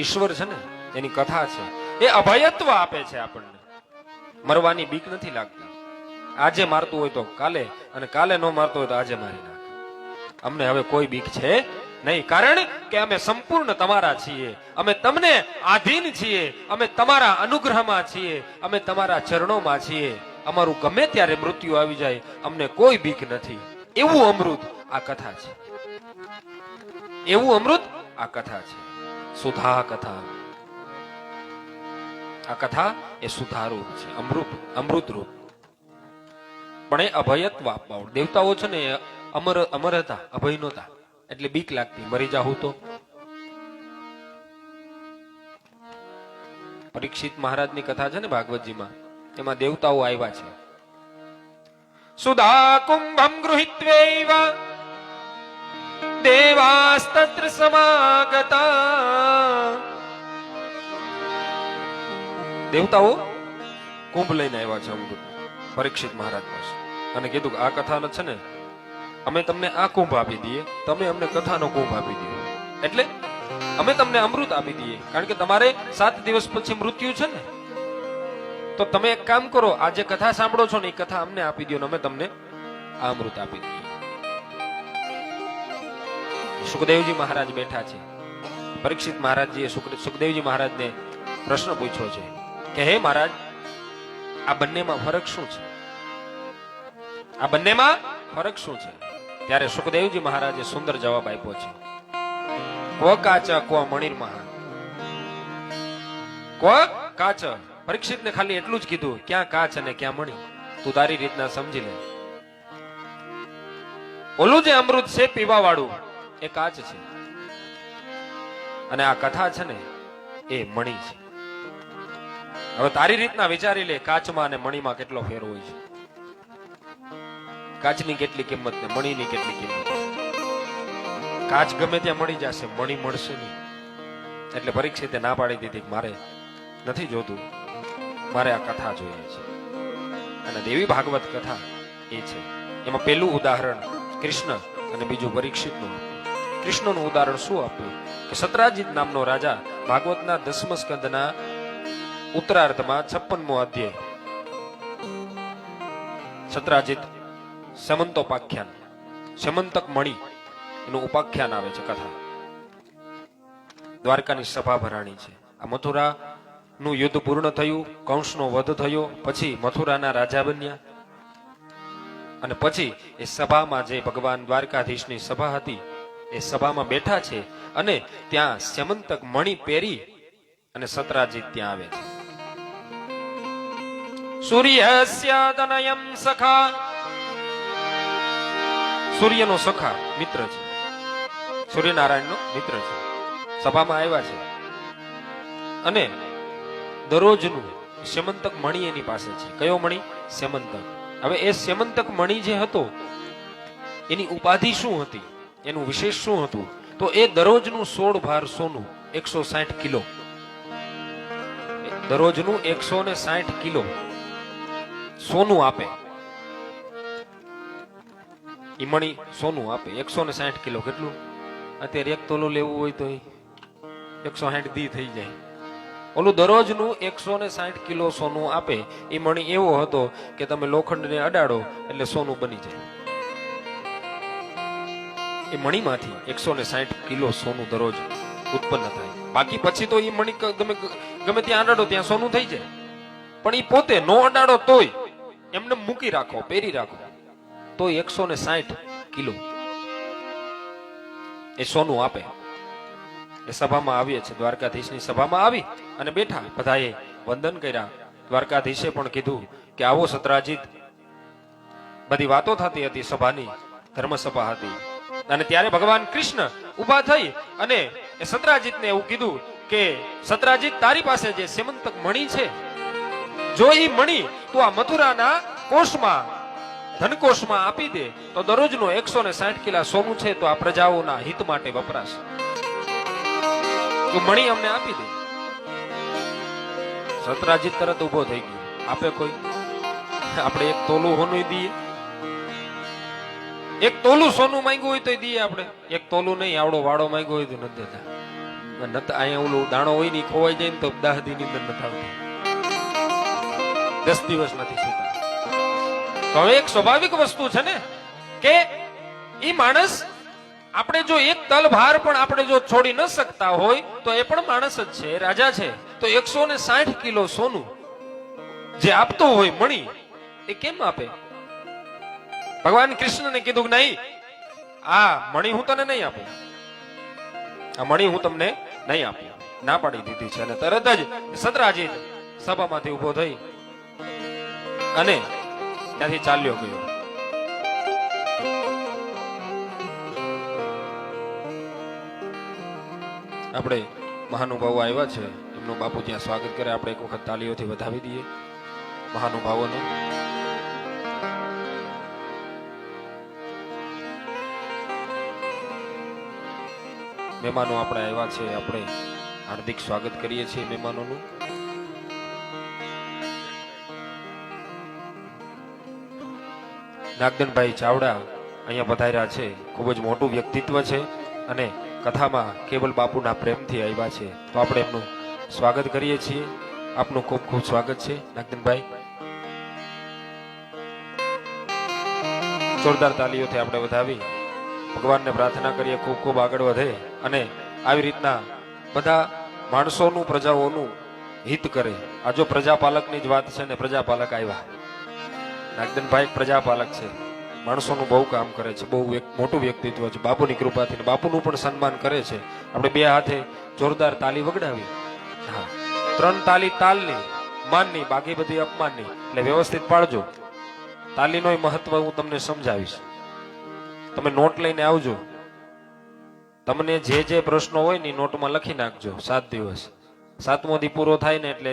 ઈશ્વર છે ને એની કથા છે, એ અભયત્વ આપે છે આપણને. મરવાની બીક નથી લાગતી. આજે મારતું હોય તો કાલે, અને કાલે ન મારતો હોય તો આજે મારી નાખે. અમને હવે કોઈ બીક છે નહીં, કારણ કે અમે સંપૂર્ણ તમારા છીએ, અમે તમને આધીન છીએ, અમે તમારા અનુગ્રહમાં છીએ, અમે તમારા ચરણોમાં છીએ. અમારું ગમે ત્યારે મૃત્યુ આવી જાય, અમને કોઈ બીક નથી. એવું અમૃત આ કથા છે, એવું અમૃત આ કથા છે. સુધા કથા, આ કથા એ સુધારૂપ છે, અમૃત રૂપ. પણ એ અભયત્વ આપવા. દેવતાઓ છે ને અમર હતા, અભય નહોતા, એટલે બીક લાગતી, મરી જાહું તો. પરીક્ષિત મહારાજની કથા છે ને ભાગવતજીમાં, એમાં દેવતાઓ આવ્યા છે. સુધા કુંભમ ગૃહિત્વૈવ દેવાસ્તત્ર સમાગતા. દેવતાઓ કુંભ લઈને આવ્યા છે અમૃત પરીક્ષિત મહારાજ પાસે, અને કીધું કે આ કથા છે ને અમે તમને આ કુંભ આપી દઈએ, તમે અમને કથાનો કુંભ આપી દો. એટલે અમે તમને અમૃત આપી દઈએ, કારણ કે તમારે 7 દિવસ પછી મૃત્યુ છે ને, તો તમે એક કામ કરો, આ જે કથા સાંભળો છો ને એ કથા અમને આપી દો, અમે તમને આ અમૃત આપી દઈએ. સુખદેવજી મહારાજ બેઠા છે. પરીક્ષિત મહારાજજીએ સુખદેવજી મહારાજને પ્રશ્ન પૂછ્યો છે કે હે મહારાજ, આ બંનેમાં ફરક શું છે? આ બંનેમાં ફરક શું છે? ત્યારે સુખદેવજી મહારાજે સુંદર જવાબ આપ્યો છે. ક્વ કાચ ક્વ મણિર્મહા. ક્વ કાચ. પરીક્ષિતને ખાલી એટલું જ કીધું, ક્યાં કાચ અને ક્યાં મણિ, તું તારી રીતના સમજી લે. ઓલું જે અમૃત છે પીવા વાળું એ કાચ છે, અને આ કથા છે ને એ મણિ છે. હવે તારી રીતના વિચારી લે, કાચમાં અને મણીમાં કેટલો ફેર હોય છે. કાચની કેટલી કિંમત ને મણીની કેટલી કિંમત. કાચ ગમે ત્યાં મળી જશે, મણી મળશે નહીં. એટલે પરીક્ષિતે ના પાડી દીધી, મારે નથી જોતું, મારે આ કથા જોઈએ છે. અને દેવી ભાગવત કથા એ છે. એમાં પહેલું ઉદાહરણ કૃષ્ણ અને બીજું પરીક્ષિતનું. કૃષ્ણનું ઉદાહરણ શું આપ્યું કે સત્રાજીત નામનો રાજા, ભાગવતના 10મ સ્કંદના ઉત્તરાર્ધમાં 56મો અધ્યાય, સત્રાજીત સમંતોપાખ્યાન, સમંતક મણિ એનું ઉપાખ્યાન આવે છે કથા. દ્વારકાની સભા ભરાણી છે. આ મથુરા નું યુદ્ધ પૂર્ણ થયું, કંસનો વધ થયો, પછી મથુરાના રાજા બન્યા, અને પછી એ સભામાં જે ભગવાન દ્વારકાધીશની સભા હતી એ સભામાં બેઠા છે, અને ત્યાં સમંતક મણિ પહેરી અને સત્રાજીત ત્યાં આવે છે. સૂર્યસ્ય તનયં સખા. સૂર્યનો સખા મિત્ર છે, સૂર્યનારાયણનો મિત્ર છે. સભામાં આવ્યા છે, અને દરરોજનું સેમંતક મણિ એની પાસે છે. કયો મણિ? સેમંતક. હવે એ સેમંતક મણિ જે હતો એની ઉપાધિ શું હતી, એનું વિશેષ શું હતું? તો એ દરરોજનું 16 ભાર સોનું, 160 કિલો. દરરોજનું 160 કિલો સોનું આપે. ઈ મણિ સોનું આપે 160 કિલો. કેટલું? અત્યારે 1 તોલો લેવું હોય તો 160 દી થઈ જાય. ઓલું દરરોજનું 160 કિલો સોનું આપે. એ મણિ એવો હતો કે તમે લોખંડને અડાડો એટલે સોનું બની જાય. એ મણીમાંથી 160 કિલો સોનું દરરોજ ઉત્પન્ન થાય. બાકી પછી તો એ મણી તમે ગમે ત્યાં અડાડો ત્યાં સોનું થઈ જાય, પણ એ પોતે નો અડાડો તોય એમને મૂકી રાખો, પહેરી રાખો, તો 160 કિલો એ સોનું આપે. એ સભામાં આવીએ છે, દ્વારકાધીશની સભામાં આવી અને બેઠા, બધાએ વંદન કર્યા. દ્વારકાધીશે પણ કીધું કે આવો સત્રાજીત. બધી વાતો થતી હતી, સભાની ધર્મસભા હતી, અને ત્યારે ભગવાન કૃષ્ણ ઉભા થઈ અને એ સત્રાજીતને એવું કીધું કે સત્રાજીત, તારી પાસે જે સેમંતક મણિ છે, જો એ મણિ તું આ મથુરાના કોષમાં, ધનકોષમાં આપી દે તો દરરોજનો 160 કિલો સોનું છે તો આ પ્રજાઓના હિત માટે વપરાશે. તું મણિ અમને આપી દે. સત્રાજીત તરત ઉભો થઈ ગયો. આપે કોઈ? આપણે 1 તોલું હોનું દઈએ? 1 તોલું સોનું માંગ્યું હોય તો દઈએ આપણે? 1 તોલું નહીં, આવડો વાળો માંગ્યો હોય તો નથી દેતા. અહીંયા ઓલું દાણો હોય ને ખોવાઈ જાય ને તો 10 દી ની અંદર નથી આવતી. 10 દિવસ નથી સૂતા. તો હવે એક સ્વાભાવિક વસ્તુ છે ને કે ઈ માણસ, આપણે જો એક તલ ભાર પણ આપણે જો છોડી ન શકતા હોય તો એ પણ માણસ જ છે, રાજા છે. તો 160 કિલો સોનું જે આપતો હોય મણી, એ કેમ આપે? ભગવાન કૃષ્ણને કીધું કે નહીં, આ મણી હું તને નહીં આપું, આ મણી હું તમને નહીં આપું, ના પાડી દીધી છે. અને તરત જ સત્રાજીત સભામાંથી ઉભો થઈ અને ત્યાંથી ચાલ્યો ગયો. આપણે મહાનુભાવો આવ્યા છે, એમનું બાપુ જ્યાં સ્વાગત કરે, આપણે એક વખત તાલીઓથી વધાવી દઈએ મહાનુભાવોને. મહેમાનો આપણે આવ્યા છે, આપણે હાર્દિક સ્વાગત કરીએ છીએ મહેમાનોનું. નાગદનભાઈ ચાવડા અહીંયા પધાર્યા છે, ખૂબ જ મોટું વ્યક્તિત્વ છે અને કથામાં કેવલ બાપુના પ્રેમથી આવ્યા છે, તો આપણે એમનું સ્વાગત કરીએ છીએ. આપનું ખૂબ ખૂબ સ્વાગત છે નાગદનભાઈ. જોરદાર તાલીઓથી આપણે વધાવી ભગવાનને પ્રાર્થના કરીએ ખૂબ ખૂબ આગળ વધે અને આવી રીતના બધા માણસોનું, પ્રજાઓનું હિત કરે. આ જો પ્રજાપાલકની જ વાત છે ને, પ્રજાપાલક આવ્યા. નાગદનભાઈ પ્રજાપાલક છે, માણસોનું બહુ કામ કરે છે, બહુ એક મોટું વ્યક્તિત્વ છે. બાપુની કૃપાથી બાપુનું પણ સન્માન કરે છે. આપણે બે હાથે જોરદાર તાલી વગડાવી. હા, 3 તાલી તાલની, માનની, બાકી બધી અપમાનની. એટલે વ્યવસ્થિત પાડજો. તાલીનો મહત્વ હું તમને સમજાવીશ. તમે નોટ લઈને આવજો. તમને જે જે પ્રશ્નો હોય ને નોટમાં લખી નાખજો. 7 દિવસ, 7મો દી પૂરો થાય ને એટલે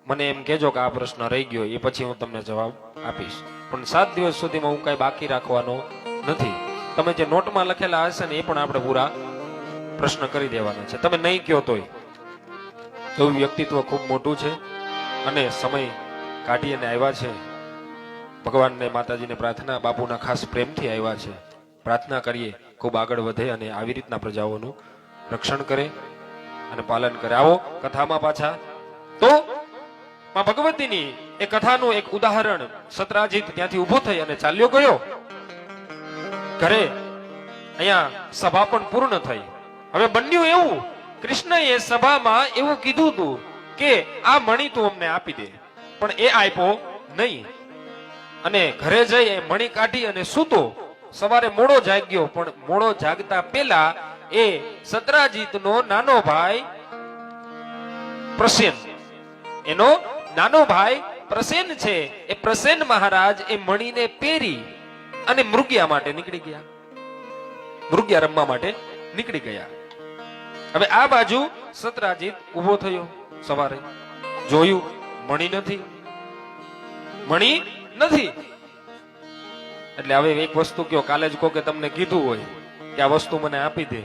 મને એમ કહેજો કે આ પ્રશ્ન રહી ગયો, એ પછી હું તમને જવાબ આપીશ. પણ 7 દિવસ સુધીમાં હું કઈ બાકી રાખવાનો નથી. તમે જે નોટમાં લખેલા હશે ને એ પણ આપણે પૂરા પ્રશ્ન કરી દેવાના છે. તમે નહીં કહો તોય. એવું વ્યક્તિત્વ ખૂબ મોટું છે અને સમય કાઢી અને આવ્યા છે. ભગવાનને, માતાજીને પ્રાર્થના, બાપુના ખાસ પ્રેમથી આવ્યા છે. પ્રાર્થના કરીએ ખૂબ આગળ વધે અને આવી રીતના પ્રજાઓનું રક્ષણ કરે અને પાલન કરે. આવો કથામાં પાછા. તો માં ભગવતીની એ કથાનું એક ઉદાહરણ, સત્રાજીત ત્યાંથી ઉભો થઈ અને ચાલ્યો ગયો ઘરે. અહીંયા સભા પણ પૂર્ણ થઈ. હવે બન્યું એવું, કૃષ્ણએ સભામાં એવું કીધું હતું કે આ મણી તું અમને આપી દે, પણ એ આપ્યો નહીં. અને ઘરે જઈ એ મણી કાઢી અને સૂતો. સવારે મોડો જાગ્યો, પણ મોડો જાગતા પહેલા એ સત્રાજીતનો નાનો ભાઈ પ્રસેન, એનો નાનો ભાઈ પ્રસેન છે, એ પ્રસેન મહારાજ એ મણીને પહેરી અને મૃગ્યા માટે નીકળી ગયા. મૃગ્યા રમવા માટે નીકળી ગયા. હવે આ બાજુ સત્રાજીત ઉભો થયો. સવારે જોયું, મણી નથી, મણી નથી. એટલે હવે એક વસ્તુ કયો, કાલે જ કહો કે તમને કીધું હોય કે આ વસ્તુ મને આપી દે.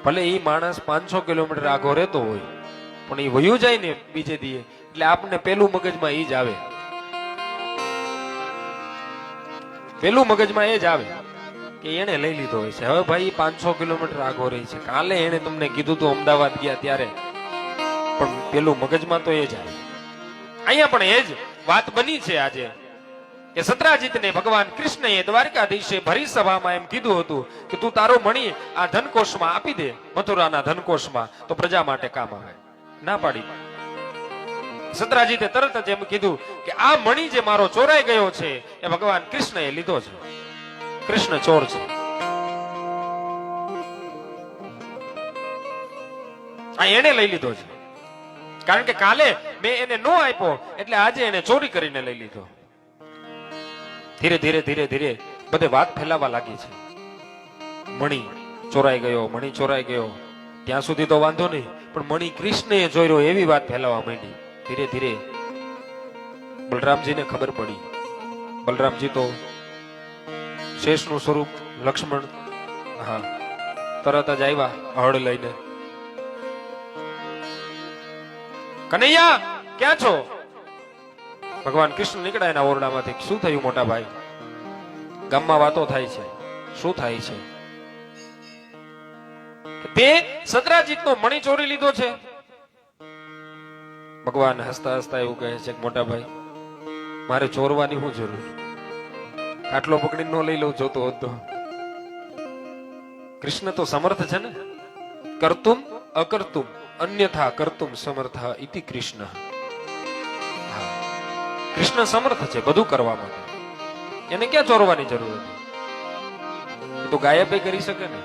ભલે એ માણસ 500 કિલોમીટર આગો રહેતો હોય, પણ એ વયું જાય ને બીજે દીએ, એટલે આપણને પેલું મગજમાં એ જ આવે, પેલું મગજમાં એ જ આવે કે એને લઈ લીધો હોય છે. હવે ભાઈ 500 કિલોમીટર આગો રહી છે, કાલે એને તમને કીધું તું અમદાવાદ ગયા ત્યારે, પણ પેલું મગજમાં તો એ જ આવે. અહીંયા પણ એ જ વાત બની છે આજે કે સત્રાજીતને ભગવાન કૃષ્ણએ દ્વારકાધીશે ભરી સભામાં એમ કીધું હતું કે તું તારો મણી આ ધનકોષમાં આપી દે, મથુરાના ધનકોષમાં, તો પ્રજા માટે કામ આવે. ના પાડી. સત્રાજીતે તરત જ એમ કીધું કે આ મણી જે મારો ચોરાઈ ગયો છે એ ભગવાન કૃષ્ણએ લીધો છે, કૃષ્ણ ચોર છે. આ એને લઈ લીધો છે, કારણ કે કાલે મેં એને નો આપ્યો એટલે આજે એને ચોરી કરીને લઈ લીધો. ધીરે ધીરે ધીરે ધીરે બધે વાત ફેલાવા લાગી છે. મણી ચોરાઈ ગયો, મણી ચોરાઈ ગયો, ત્યાં સુધી તો વાંધો નહીં, પણ મણી કૃષ્ણએ ચોર્યો એવી વાત ફેલાવા માંડી. ધીરે ધીરે બલરામજીને ખબર પડી. બલરામજી તો શેષનું સ્વરૂપ, લક્ષ્મણ, હા, તરત જ આવ્યા હળ લઈને. કનૈયા ક્યાં છો? ભગવાન કૃષ્ણ નીકળ્યા એના ઓરડામાંથી. શું થયું મોટા ભાઈ? ગામમાં વાતો થાય છે. શું થાય છે? તે સત્રાજીતનો મણી ચોરી લીધો છે. ભગવાન હસતા હસતા એવું કહે છે કે મોટા ભાઈ, મારે ચોરવાની શું જરૂર? આટલો પકડીને ન લઈ લઉં જોતો હોત તો. કૃષ્ણ તો સમર્થ છે ને. કર્તુમ અકર્તુમ અન્યથા કર્તુમ સમર્થ ઇતિ કૃષ્ણ. હા, કૃષ્ણ સમર્થ છે બધું કરવા માટે. એને ક્યાં ચોરવાની જરૂર હતી? એ તો ગાયબે કરી શકે ને.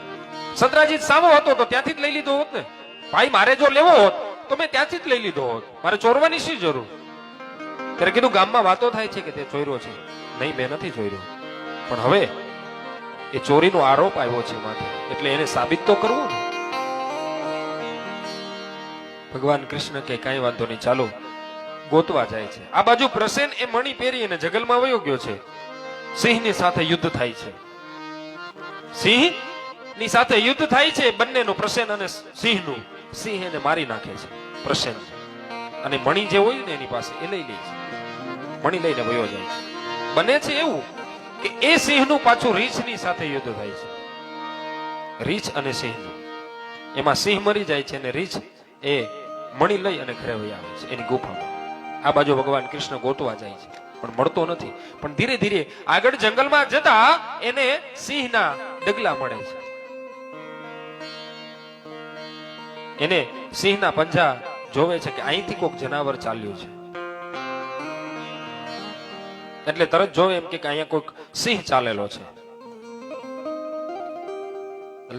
સતરાજીત સામો હતો તો ત્યાંથી જ લઈ લીધો હોત ને. ભાઈ મારે જો લેવો હોત તો મેં ત્યાંથી જ લઈ લીધો હોત. મારે ચોરવાની શી જરૂર? ત્યારે કીધું ગામમાં વાતો થાય છે કે તે ચોર્યો છે. નહીં, મેં નથી ચોર્યો, પણ હવે એ ચોરીનો આરોપ આવ્યો છે માથે, એટલે એને સાબિત તો કરવું ને. ભગવાન કૃષ્ણ કે કાંઈ વાંધો નહીં, ચાલો. ગોતવા જાય છે. આ બાજુ પ્રસેન એ મણી પહેરી અને જંગલમાં વયો ગયો છે. સિંહની સાથે યુદ્ધ થાય છે. સિંહ ની સાથે યુદ્ધ થાય છે બંનેનું, પ્રસેન અને સિંહનું. સિંહ એને મારી નાખે છે પ્રસેન, અને મણી જે હોય ને એની પાસે એ લઈ લે છે. મણી લઈને વયો જાય છે. બને છે એવું કે એ સિંહનું પાછું રીછની સાથે યુદ્ધ થાય છે. રીછ અને સિંહનું. એમાં સિંહ મરી જાય છે અને રીછ એ મણી લઈ અને ઘરે વહી આવે છે એની ગુફામાં. આ બાજુ ભગવાન કૃષ્ણ ગોતવા જાય છે પણ મળતો નથી. પણ ધીરે ધીરે આગળ જંગલમાં જતા એને સિંહના ડગલા મળે છે. એને સિંહના પંજા જોવે છે કે અહીંથી કોઈક જનાવર ચાલ્યું છે. એટલે તરત જોવે એમ કે અહીંયા કોઈક સિંહ ચાલેલો છે.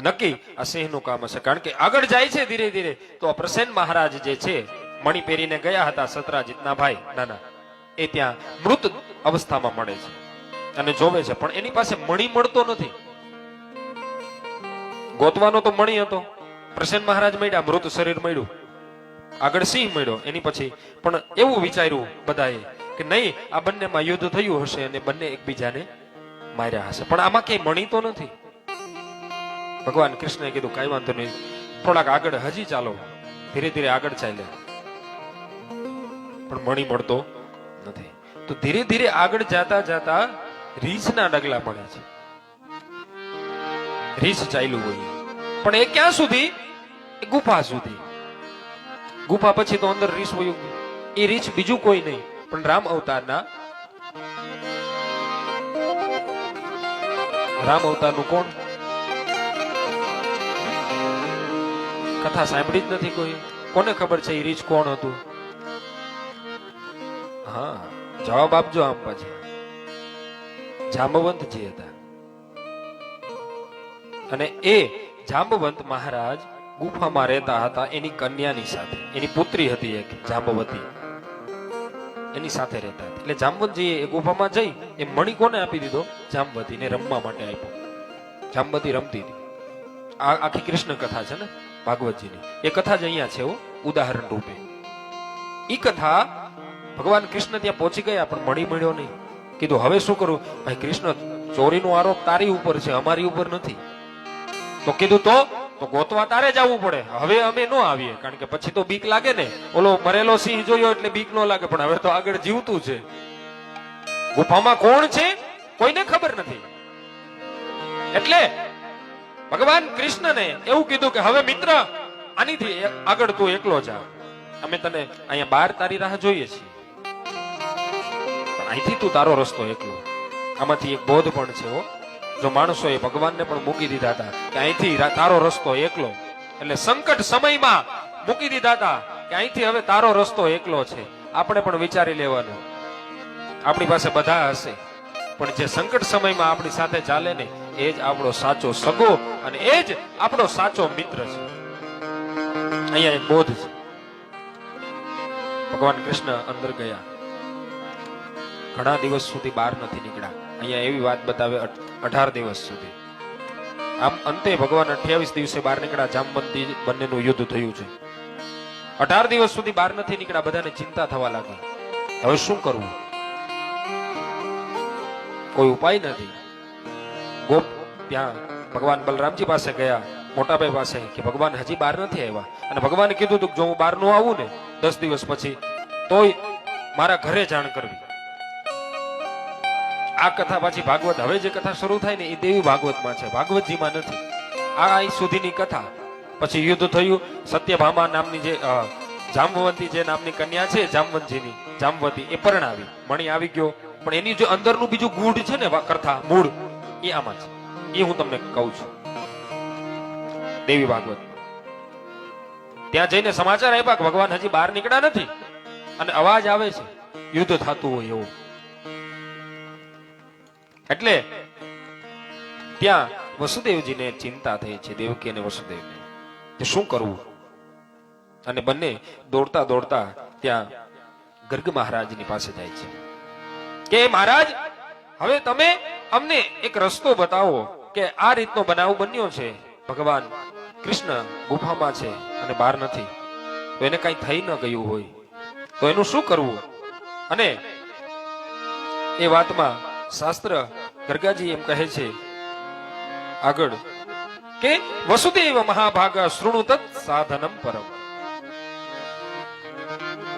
નક્કી આ સિંહનું કામ હશે, કારણ કે આગળ જાય છે ધીરે ધીરે તો પ્રસેન મહારાજ જે છે મણી પહેરીને ગયા હતા સતરાજીતના ભાઈ નાના, એ ત્યાં મૃત અવસ્થામાં મળે છે અને જોવે છે, પણ એની પાસે મણી મળતો નથી. ગોતવાનો તો મણી હતો. પ્રસેન મહારાજ મળ્યા, મૃત શરીર મળ્યું, આગળ સિંહ મળ્યો. એની પછી પણ એવું વિચાર્યું બધાએ કે નહીં, આ બંનેમાં યુદ્ધ થયું હશે અને બંને એકબીજાને માર્યા હશે, પણ આમાં કઈ મણી તો નથી. ભગવાન કૃષ્ણએ કીધું કાંઈ વાંધો નહીં, થોડાક આગળ હજી ચાલો. ધીરે ધીરે આગળ ચાલ્યા પણ મણી મળતો નથી. તો ધીરે ધીરે આગળ જાતા જાતા રીછના ડગલા મળે છે. રીછ ચાલ્યું હોય પણ એ ક્યાં સુધી? એ ગુફા સુધી. ગુફા પછી તો અંદર રીછ વયું ગયું. એ રીછ બીજું કોઈ નહીં પણ રામ અવતારનું કોણ? કથા સાંભળી જ નથી કોઈ. કોને ખબર છે એ રીછ કોણ હતું? હા, જવાબ આપજો આમ પાછી. જાંબવંતજી હતા. અને એ જાંબવંત મહારાજ ગુફામાં રહેતા હતા એની કન્યાની સાથે. એની પુત્રી હતી એક જાંબવતી, એની સાથે રહેતા હતા. એટલે જાંબવંતજી એ ગુફામાં જઈ એ મણી કોને આપી દીધો? જાંબવતીને રમવા માટે આપ્યો. જાંબવતી રમતી હતી. આ આખી કૃષ્ણ કથા છે ને ભાગવતજીની, એ કથા જ અહીંયા છે ઉદાહરણ રૂપે. ઈ કથા ભગવાન કૃષ્ણ ત્યાં પહોંચી ગયા પણ મણી મળ્યો નહીં. કીધું હવે શું કરું? ભાઈ કૃષ્ણ, ચોરીનો આરોપ તારી ઉપર છે, અમારી ઉપર નથી. તો કીધું તો ગોતવા તારે જવું પડે. હવે અમે ન આવીએ, કારણ કે પછી તો બીક લાગે ને. ઓલો મરેલો સિંહ જોયો એટલે બીક ન લાગે, પણ હવે તો આગળ જીવતું છે. ગુફામાં કોણ છે કોઈને ખબર નથી. એટલે ભગવાન કૃષ્ણને એવું કીધું કે હવે મિત્ર, આનીથી આગળ તું એકલો જા. અમે તને અહીંયા બહાર તારી રાહ જોઈએ છીએ, પણ અહીંથી તું તારો રસ્તો એકલો. આમાંથી એક બોધ પણ છે જો માણસોએ ભગવાનને પણ મૂકી દીધા હતા કે અહીંથી તારો રસ્તો એકલો. એટલે સંકટ સમયમાં મૂકી દીધા હતા કે અહીંથી હવે તારો રસ્તો એકલો છે. આપણે પણ વિચારી લેવાનું, આપણી પાસે બધા હશે પણ જે સંકટ સમયમાં આપણી સાથે ચાલે ને એ જ આપણો સાચો સગો અને એ જ આપણો સાચો મિત્ર છે. અહીંયા એક બોધ છે. ભગવાન કૃષ્ણ અંદર ગયા, ઘણા દિવસ સુધી બહાર નથી નીકળ્યા. અહીંયા એવી વાત બતાવે 18 દિવસ સુધી. આમ અંતે ભગવાન 28 દિવસે બહાર નીકળ્યા. જામવંતી બંનેનું યુદ્ધ થયું છે. 18 દિવસ સુધી બહાર નથી નીકળ્યા. બધાને ચિંતા થવા લાગી, હવે શું કરવું? કોઈ ઉપાય નથી. ગોપ ત્યાં ભગવાન બલરામજી પાસે ગયા, મોટાભાઈ પાસે, કે ભગવાન હજી બહાર નથી આવ્યા. અને ભગવાને કીધું હતું કે જો હું બહાર નો આવું ને 10 દિવસ પછી તોય મારા ઘરે જાણ કરવી. આ કથા પાછી ભાગવત, હવે જે કથા શરૂ થાય ને એ દેવી ભાગવતમાં છે, ભાગવતજીમાં નથી. આ અહીં સુધીની કથા. પછી યુદ્ધ થયું. સત્યભામા નામની જે જાંબવંતી જે નામની કન્યા છે જામવંતીની જાંબવતી એ પરણાવી મણી આવી ગયો પણ એની જે અંદરનું બીજું ગૂઢ છે ને કથા મૂળ એ આમાં છે એ હું તમને કહું છું દેવી ભાગવત ત્યાં જઈને સમાચાર આપ્યા કે ભગવાન હજી બહાર નીકળ્યા નથી અને અવાજ આવે છે યુદ્ધ થતું હોય એવું એટલે ત્યાં વસુદેવજીને ચિંતા થઈ છે દેવકી અને વસુદેવને કે શું કરવું અને બંને દોડતા દોડતા ત્યાં ગર્ગ મહારાજની પાસે જાય છે કે મહારાજ હવે તમે અમને એક રસ્તો બતાવો કે આ રીતનો બનાવ બન્યો છે ભગવાન કૃષ્ણ ગુફામાં છે અને બહાર નથી તો એને કઈ થઈ ન ગયું હોય તો એનું શું કરવું અને એ વાતમાં શાસ્ત્ર ગર્ગાજી એમ કહે છે આગળ કે વસુદેવ મહાભાગ શૃણુ તત્ સાધનમ પરમ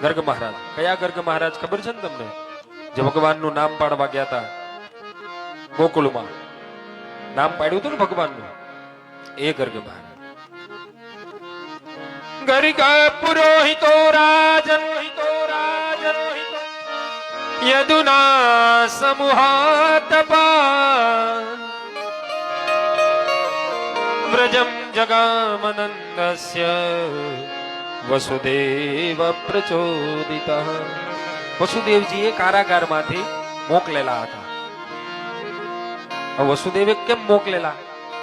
ગર્ગ મહારાજ કયા ગર્ગ મહારાજ ખબર છે ને તમને જે ભગવાનનું નામ પાડવા ગયા હતા ગોકુળમાં નામ પાડ્યું હતું ને ભગવાનનું એ ગર્ગ મહારાજ ગર્ગ પુરોહિતો રાજન યદુના સમૂહાતપા વ્રજમ જગામનંદસ્ય વસુદેવ પ્રચોદિતઃ વસુદેવજીએ કારાગારમાંથી મોકલેલા હતા. વસુદેવે કેમ મોકલેલા?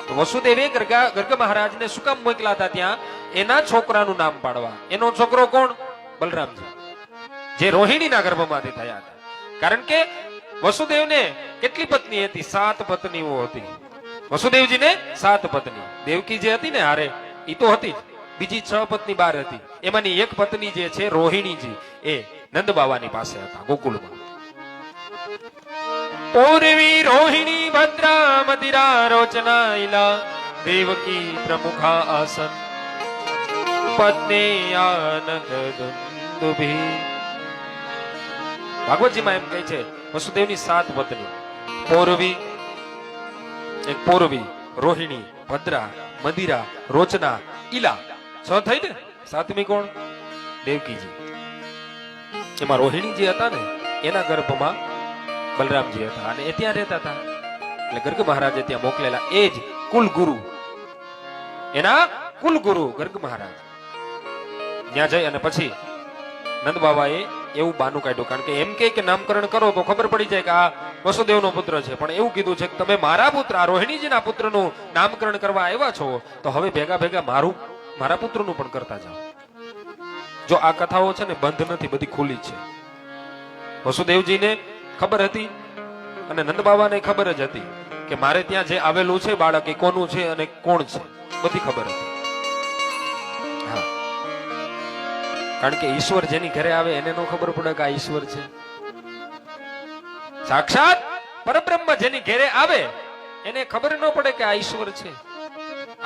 તો વસુદેવે ગર્ગ મહારાજને શું કામ મોકલા હતા ત્યાં? એના છોકરાનું નામ પાડવા. એનો છોકરો કોણ? બલરામજી, જે રોહિણીના ગર્ભમાંથી થયા હતા. કારણ કે વસુદેવને કેટલી પત્ની હતી? 7 પત્નીઓ હતી. વસુદેવજીને 7 પત્ની. દેવકી જે હતી ને હારે ઈ તો હતી જ, બીજી 6 પત્ની બાર હતી. એમાંની એક પત્ની જે છે રોહિણીજી એ નંદ બાવાની પાસે હતા ગોકુળમાં. પૂર્વી રોહિણી ભદ્રા મદિરા રોચના ઇલા દેવકી પ્રમુખા આસન પત્ની આનંદ દુંદુભી. ભાગવતજીમાં એમ કહે છે વસુદેવની 7 પત્ની. પૂર્વી, રોહિણી, ભદ્રા, મદિરા, રોચના, ઈલા. 6 થઈ ને? 7મી કોણ? દેવકીજી. એમાં રોહિણી જે હતા ને એના ગર્ભમાં બલરામજી હતા અને એ ત્યાં રહેતા હતા. એટલે ગર્ગ મહારાજે ત્યાં મોકલેલા. એ જ કુલ ગુરુ, એના કુલ ગુરુ ગર્ગ મહારાજ ત્યાં જઈ અને પછી નંદ બાબાએ એવું બાનું કાઢ્યું. કારણ કે એમ કે નામકરણ કરો તો ખબર પડી જાય કે આ વસુદેવનો પુત્ર છે, પણ એવું કીધું છે કે તમે મારા પુત્ર આ રોહિણીજીના પુત્રનું નામકરણ કરવા આવ્યા છો તો હવે ભેગા ભેગા મારા પુત્રનું પણ કરતા જાઓ. જો આ કથાઓ છે ને બંધ નથી, બધી ખુલ્લી છે. વસુદેવજીને ખબર હતી અને નંદ બાબાને ખબર જ હતી કે મારે ત્યાં જે આવેલું છે બાળક એ કોનું છે અને કોણ છે, બધી ખબર હતી. હા, કારણ કે ઈશ્વર જેની ઘરે આવે એને નો ખબર પડે કે આ ઈશ્વર છે. સાક્ષાત પરબ્રહ્મ જેની ઘરે આવે એને ખબર ન પડે કે આ ઈશ્વર છે.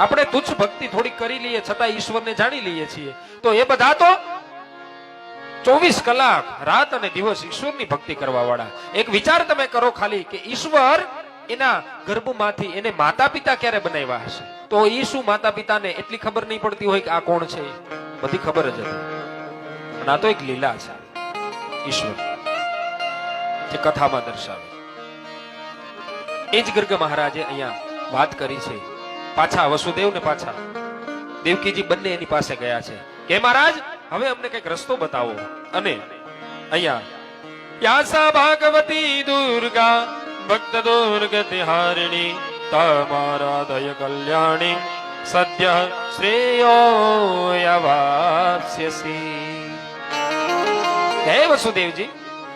આપણે તુચ્છ ભક્તિ થોડી કરી લઈએ છતાં ઈશ્વરને જાણી લઈએ છીએ. તો એ બધા તો 24 કલાક રાત અને દિવસ ઈશ્વરની ભક્તિ કરવા વાળા. એક વિચાર તમે કરો ખાલી કે ઈશ્વર એના ગર્ભમાંથી એને માતા પિતા ક્યારે બનાવ્યા હશે, તો ઈ શું માતા પિતાને એટલી ખબર નહીં પડતી હોય કે આ કોણ છે? બધી ખબર જ હતી. અને આ તો એક લીલા છે ઈશ્વર જે કથામાં દર્શાવે. એ જ ગર્ગ મહારાજે અહીંયા વાત કરી છે. પાછા વસુદેવ ને પાછા દેવકીજી બંને એની પાસે ગયા છે કે મહારાજ હવે અમને કઈક રસ્તો બતાવો. અને અહીંયા યાસા ભાગવતી દુર્ગા ભક્ત દુર્ગતિ હારિણી તમારા દય કલ્યાણી સદ્ય શ્રેયો યવાપ્સ્યસી. હે વસુદેવજી,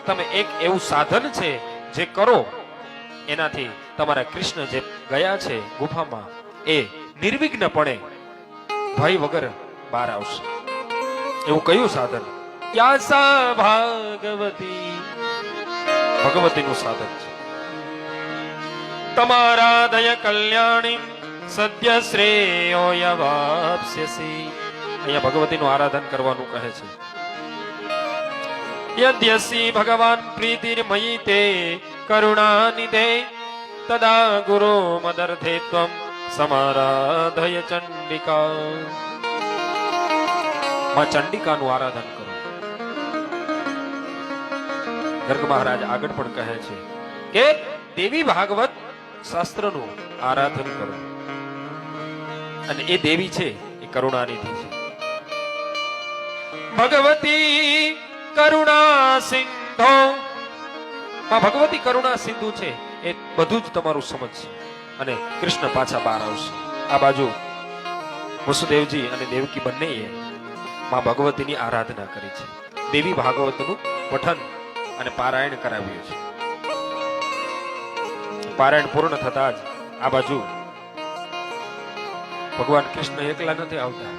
તમે એક એવું સાધન છે જે કરો એનાથી તમારા કૃષ્ણ જે ગયા છે ગુફામાં એ નિર્વિઘ્નપણે ભય વગર બહાર આવશે. એવું કયું સાધન? યાસા ભાગવતી, ભગવતીનું સાધન છે. તમારા દય કલ્યાણી સદ્ય શ્રેયો યવાપ્સ્યસી. અહીંયા ભગવતીનું આરાધન કરવાનું કહે છે. યદ્યસી ભગવાન પ્રીતિર્મયી તે કરુણાનિધે તદા ગુરો મદર્થે ત્વમ સમારાધય ચંડિકા. માં ચંડિકાનું આરાધન કરો. ગર્ગ મહારાજ આગળ પણ કહે છે કે દેવી ભાગવત શાસ્ત્રનું આરાધન કરો. અને એ દેવી છે એ કરુણાનિધિ છે. ભગવતી કરુણા સિંધો, માં ભગવતી કરુણા સિંધુ છે એ બધું જ તમારું સમજશે. અને કૃષ્ણ પાછા બહાર આવશે. આ બાજુ વસુદેવજી અને દેવકી બંનેએ માં ભગવતીની આરાધના કરી છે. દેવી ભાગવતનું પઠન અને પારાયણ કરાવ્યું છે. પારાયણ પૂર્ણ થતા જ આ બાજુ ભગવાન કૃષ્ણ એકલા નથી આવતા,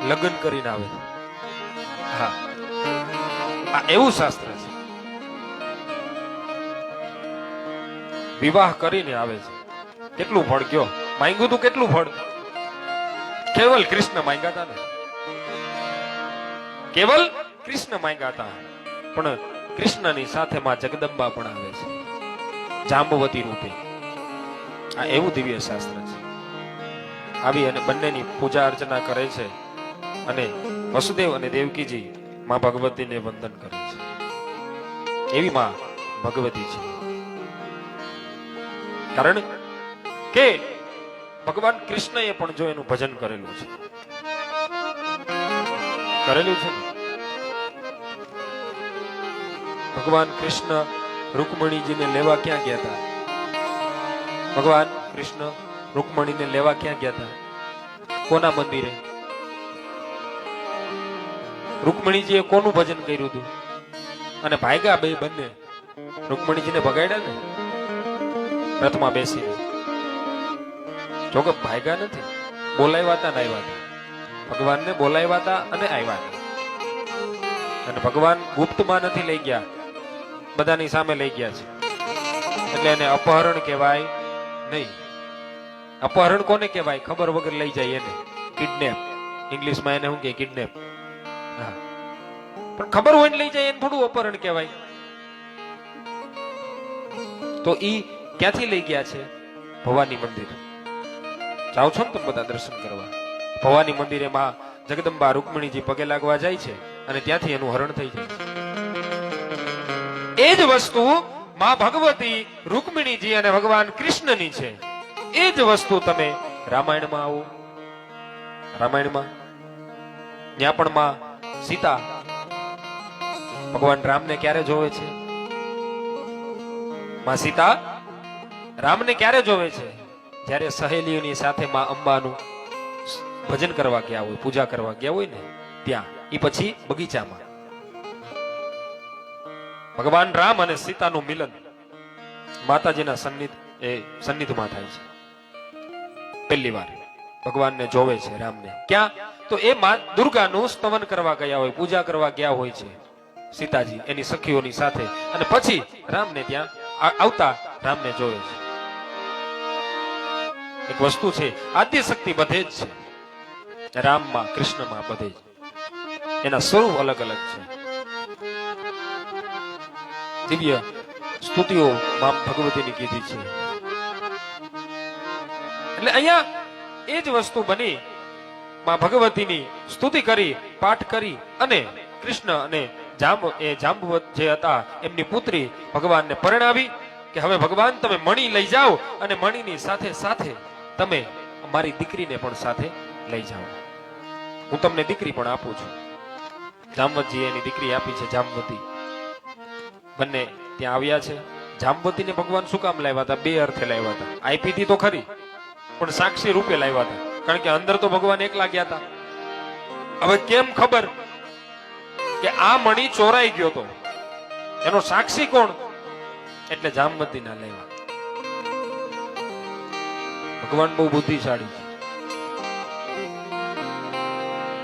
લગ્ન કરીને આવે. હા, આ એવું શાસ્ત્ર છે. વિવાહ કરીને આવે છે. કેટલું ફળ ગયો, માંગ્યું તું કેટલું ફળ. કેવલ કૃષ્ણ માંગ્યા હતા ને, કેવલ કૃષ્ણ માંગ્યા હતા. પણ કૃષ્ણની સાથે માં જગદંબા પણ આવે છે, જાંબવતી રૂપે. આ એવું દિવ્ય શાસ્ત્ર છે. આવી અને બંનેની પૂજા અર્ચના કરે છે. અને વસુદેવ અને દેવકીજી માં ભગવતીને વંદન કરે છે. એવી માં ભગવતી છે. કારણ કે ભગવાન કૃષ્ણએ પણ જો એનું ભજન કરેલું છે, કરેલું છે ને. ભગવાન કૃષ્ણ રૂકમણીજીને લેવા ક્યાં ગયા હતા? ભગવાન કૃષ્ણ રૂકમણીને લેવા ક્યાં ગયા હતા? કોના મંદિરે? રૂકમણીજીએ કોનું ભજન કર્યું હતું? અને ભાગ્યા બે બંને રૂકમણીજીને ભગાડ્યા ને રથમાં બેસીને. જો કે ભાગ્યા નથી, બોલાવ્યા હતા ને આવ્યા હતા. ભગવાનને બોલાવ્યા હતા અને આવ્યા હતા. અને ભગવાન ગુપ્તમાં નથી લઈ ગયા, બધાની સામે લઈ ગયા છે. એટલે એને અપહરણ કહેવાય નહીં. અપહરણ કોને કહેવાય? ખબર વગર લઈ જાય એને. કિડનેપ, ઇંગ્લિશમાં એને શું કે? કિડનેપ. હા, પણ ખબર હોય ને લઈ જાય એને થોડું અપહરણ કહેવાય. તો ઈ ક્યાંથી લઈ ગયા છે? ભવાની મંદિર. જાઓ છો ને તમે બધા દર્શન કરવા. ભવાની મંદિરે માં જગદંબા રૂકમણીજી પગે લાગવા જાય છે અને ત્યાંથી એનું હરણ થઈ જાય. એ જ વસ્તુ માં ભગવતી, રૂકમણીજી અને ભગવાન કૃષ્ણની છે. એ જ વસ્તુ તમે રામાયણમાં આવો. રામાયણમાં ત્યાં પણ માં સીતા ભગવાન રામને ક્યારે જોવે છે? માં સીતા રામને ક્યારે જોવે છે? જ્યારે સહેલીઓની સાથે માં અંબાનું ભજન કરવા ગયા હોય, પૂજા કરવા ગયા હોય ને ત્યાં. એ પછી બગીચામાં ભગવાન રામ અને સીતાનું મિલન માતાજીના સન્નિધમાં થાય છે. પહેલી વાર ભગવાનને જોવે છે રામને. ક્યાં? તો એ માં દુર્ગાનું સ્તવન કરવા ગયા હોય, પૂજા કરવા ગયા હોય છે સીતાજી એની સખીઓની સાથે. અને પછી રામને ત્યાં આવતા રામને જોવે છે. એક વસ્તુ છે, આદ્ય શક્તિ બધે જ છે. રામમાં, કૃષ્ણમાં, બધે જ. એના સ્વરૂપ અલગ અલગ છે. દિવ્ય સ્તુતિઓ માં ભગવતીની કીધી છે. એટલે અહીંયા એ જ વસ્તુ બની. માં ભગવતીની સ્તુતિ કરી, પાઠ કરી અને કૃષ્ણ અને જાંબવત જે હતા એમની પુત્રી ભગવાનને પરણાવી કે હવે ભગવાન તમે મણી લઈ જાઓ અને મણીની સાથે સાથે તમે મારી દીકરીને પણ સાથે લઈ જાઓ. હું તમને દીકરી પણ આપું છું. જાંબવતજી એની દીકરી આપી છે જાંબવતી. બંને ત્યાં આવ્યા છે. જાંબવતીને ભગવાન શું કામ લાવ્યા હતા? બે અર્થે લાવ્યા હતા. આપી હતી તો ખરી, પણ સાક્ષી રૂપે લાવ્યા હતા. કારણ કે અંદર તો ભગવાન એકલા ગયા હતા. હવે કેમ ખબર કે આ મણી ચોરાઈ ગયો તો? એનો સાક્ષી કોણ? એટલે જાંબવતી ના લેવા. ભગવાન બહુ બુદ્ધિશાળી છે.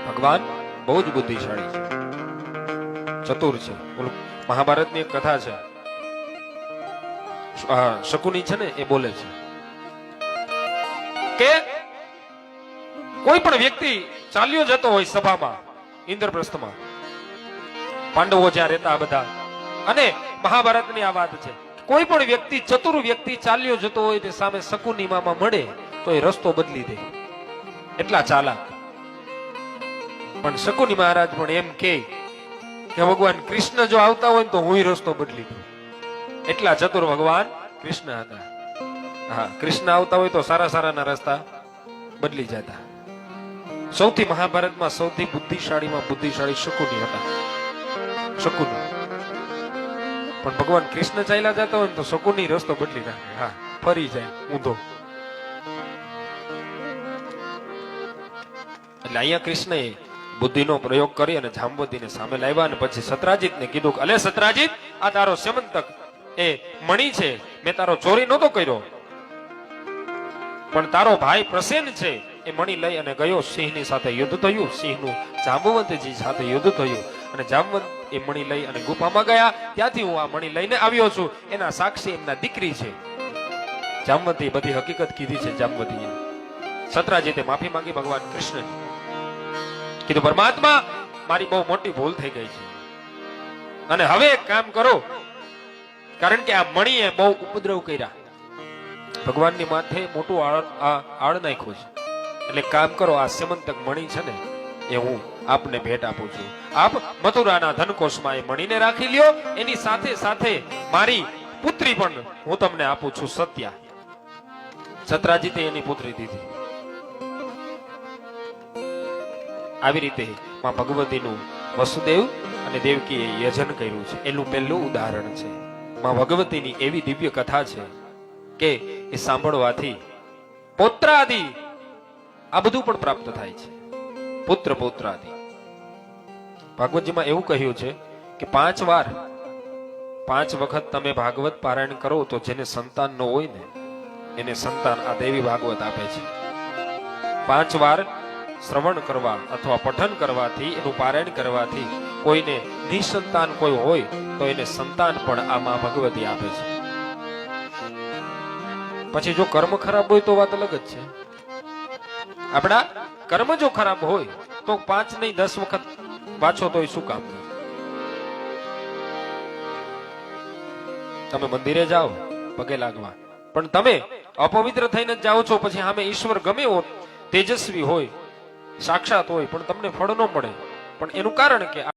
ભગવાન બહુ જ બુદ્ધિશાળી છે, ચતુર છે. મહાભારતની એક કથા છે. શકુની છે ને એ બોલે છે કે કોઈ પણ વ્યક્તિ ચાલ્યો જતો હોય સભામાં, ઇન્દ્રપ્રસ્થમાં, પાંડવો જ્યાં રહેતા બધા, અને મહાભારતની આ વાત છે. કોઈ પણ વ્યક્તિ, ચતુર વ્યક્તિ ચાલ્યો જતો હોય તે સામે શકુની મામા મળે તો એ રસ્તો બદલી દે. એટલા ચાલાક. પણ શકુની મહારાજ પણ એમ કે ભગવાન કૃષ્ણ જો આવતા હોય ને તો હું રસ્તો બદલી દઉં. એટલા ચતુર ભગવાન કૃષ્ણ હતા. હા, કૃષ્ણ આવતા હોય તો સારા સારાના રસ્તા બદલી જતા. સૌથી મહાભારતમાં સૌથી બુદ્ધિશાળીમાં બુદ્ધિશાળી શકુની હતા. શકુની પણ ભગવાન કૃષ્ણ ચાલ્યા જતા હોય ને તો શકુની રસ્તો બદલી નાખે. હા, ફરી જાય ઊંધો. એટલે અહીંયા કૃષ્ણએ બુદ્ધિનો પ્રયોગ કરી અને જાંબવતીને સામે લાવ્યા અને પછી સત્રાજીતને કીધું કે અલે સત્રાજીત, આ તારો સ્યમંતક એ મણી છે, મેં તારો ચોરી નહોતો કર્યો, પણ તારો ભાઈ પ્રસેન છે એ મણી લઈ અને ગયો. સિંહની સાથે યુદ્ધ થયું, સિંહનું જાંબવંતજી સાથે યુદ્ધ થયું અને જાંબવંત એ મણી લઈ અને ગુફામાં ગયા. ત્યાંથી હું આ મણી લઈને આવ્યો છું. એના સાક્ષી એમના દીકરી છે. જાંબવતી બધી હકીકત કીધી છે. જાંબવતીએ સત્રાજીતે માફી માંગી ભગવાન કૃષ્ણ. કીધું પરમાત્મા, મારી બહુ મોટી ભૂલ થઈ ગઈ છે અને હવે એક કામ કરો, કારણ કે આ મણીએ બહુ ઉપદ્રવ કર્યા, ભગવાનની માથે મોટું આળ નાખ્યું છે. એટલે કામ કરો, આ સ્યમંતક મણી છે ને એ હું આપને ભેટ આપું છું. આપ મથુરાના ધનકોષમાં એ મણીને રાખી લ્યો. એની સાથે સાથે મારી પુત્રી પણ હું તમને આપું છું, સત્યા. સત્રાજીતે એની પુત્રી દીધી. આવી રીતે માં ભગવતીનું વસુદેવ અને દેવકીએ યજન કર્યું છે. એનું પહેલું ઉદાહરણ છે. માં ભગવતીની એવી દિવ્ય કથા છે કે એ સાંભળવાથી પૌત્રાદિ આ બધું પણ પ્રાપ્ત થાય છે. પુત્ર પૌત્રાદિ. ભાગવતજીમાં એવું કહ્યું છે કે 5 વખત તમે ભાગવત પારાયણ કરો તો જેને સંતાન ન હોય ને એને સંતાન આ દેવી ભાગવત આપે છે. 5 વાર શ્રવણ કરવા અથવા પઠન કરવાથી, એનું પારાયણ કરવાથી કોઈને નિસંતાન કોઈ હોય તો એને સંતાન પણ આ માં ભગવતી આપે છે. પછી જો કર્મ ખરાબ હોય તો વાત અલગ જ છે. આપણા કર્મ જો ખરાબ હોય તો 5 નહીં 10 વખત વાંચો તો શું કામ? તમે મંદિરે જાઓ પગે લાગવા, પણ તમે અપવિત્ર થઈને જ જાઓ છો, પછી સામે ઈશ્વર ગમે એવો તેજસ્વી હોય, સાક્ષાત હોય, પણ તમને ફળ ન મળે. પણ એનું કારણ કે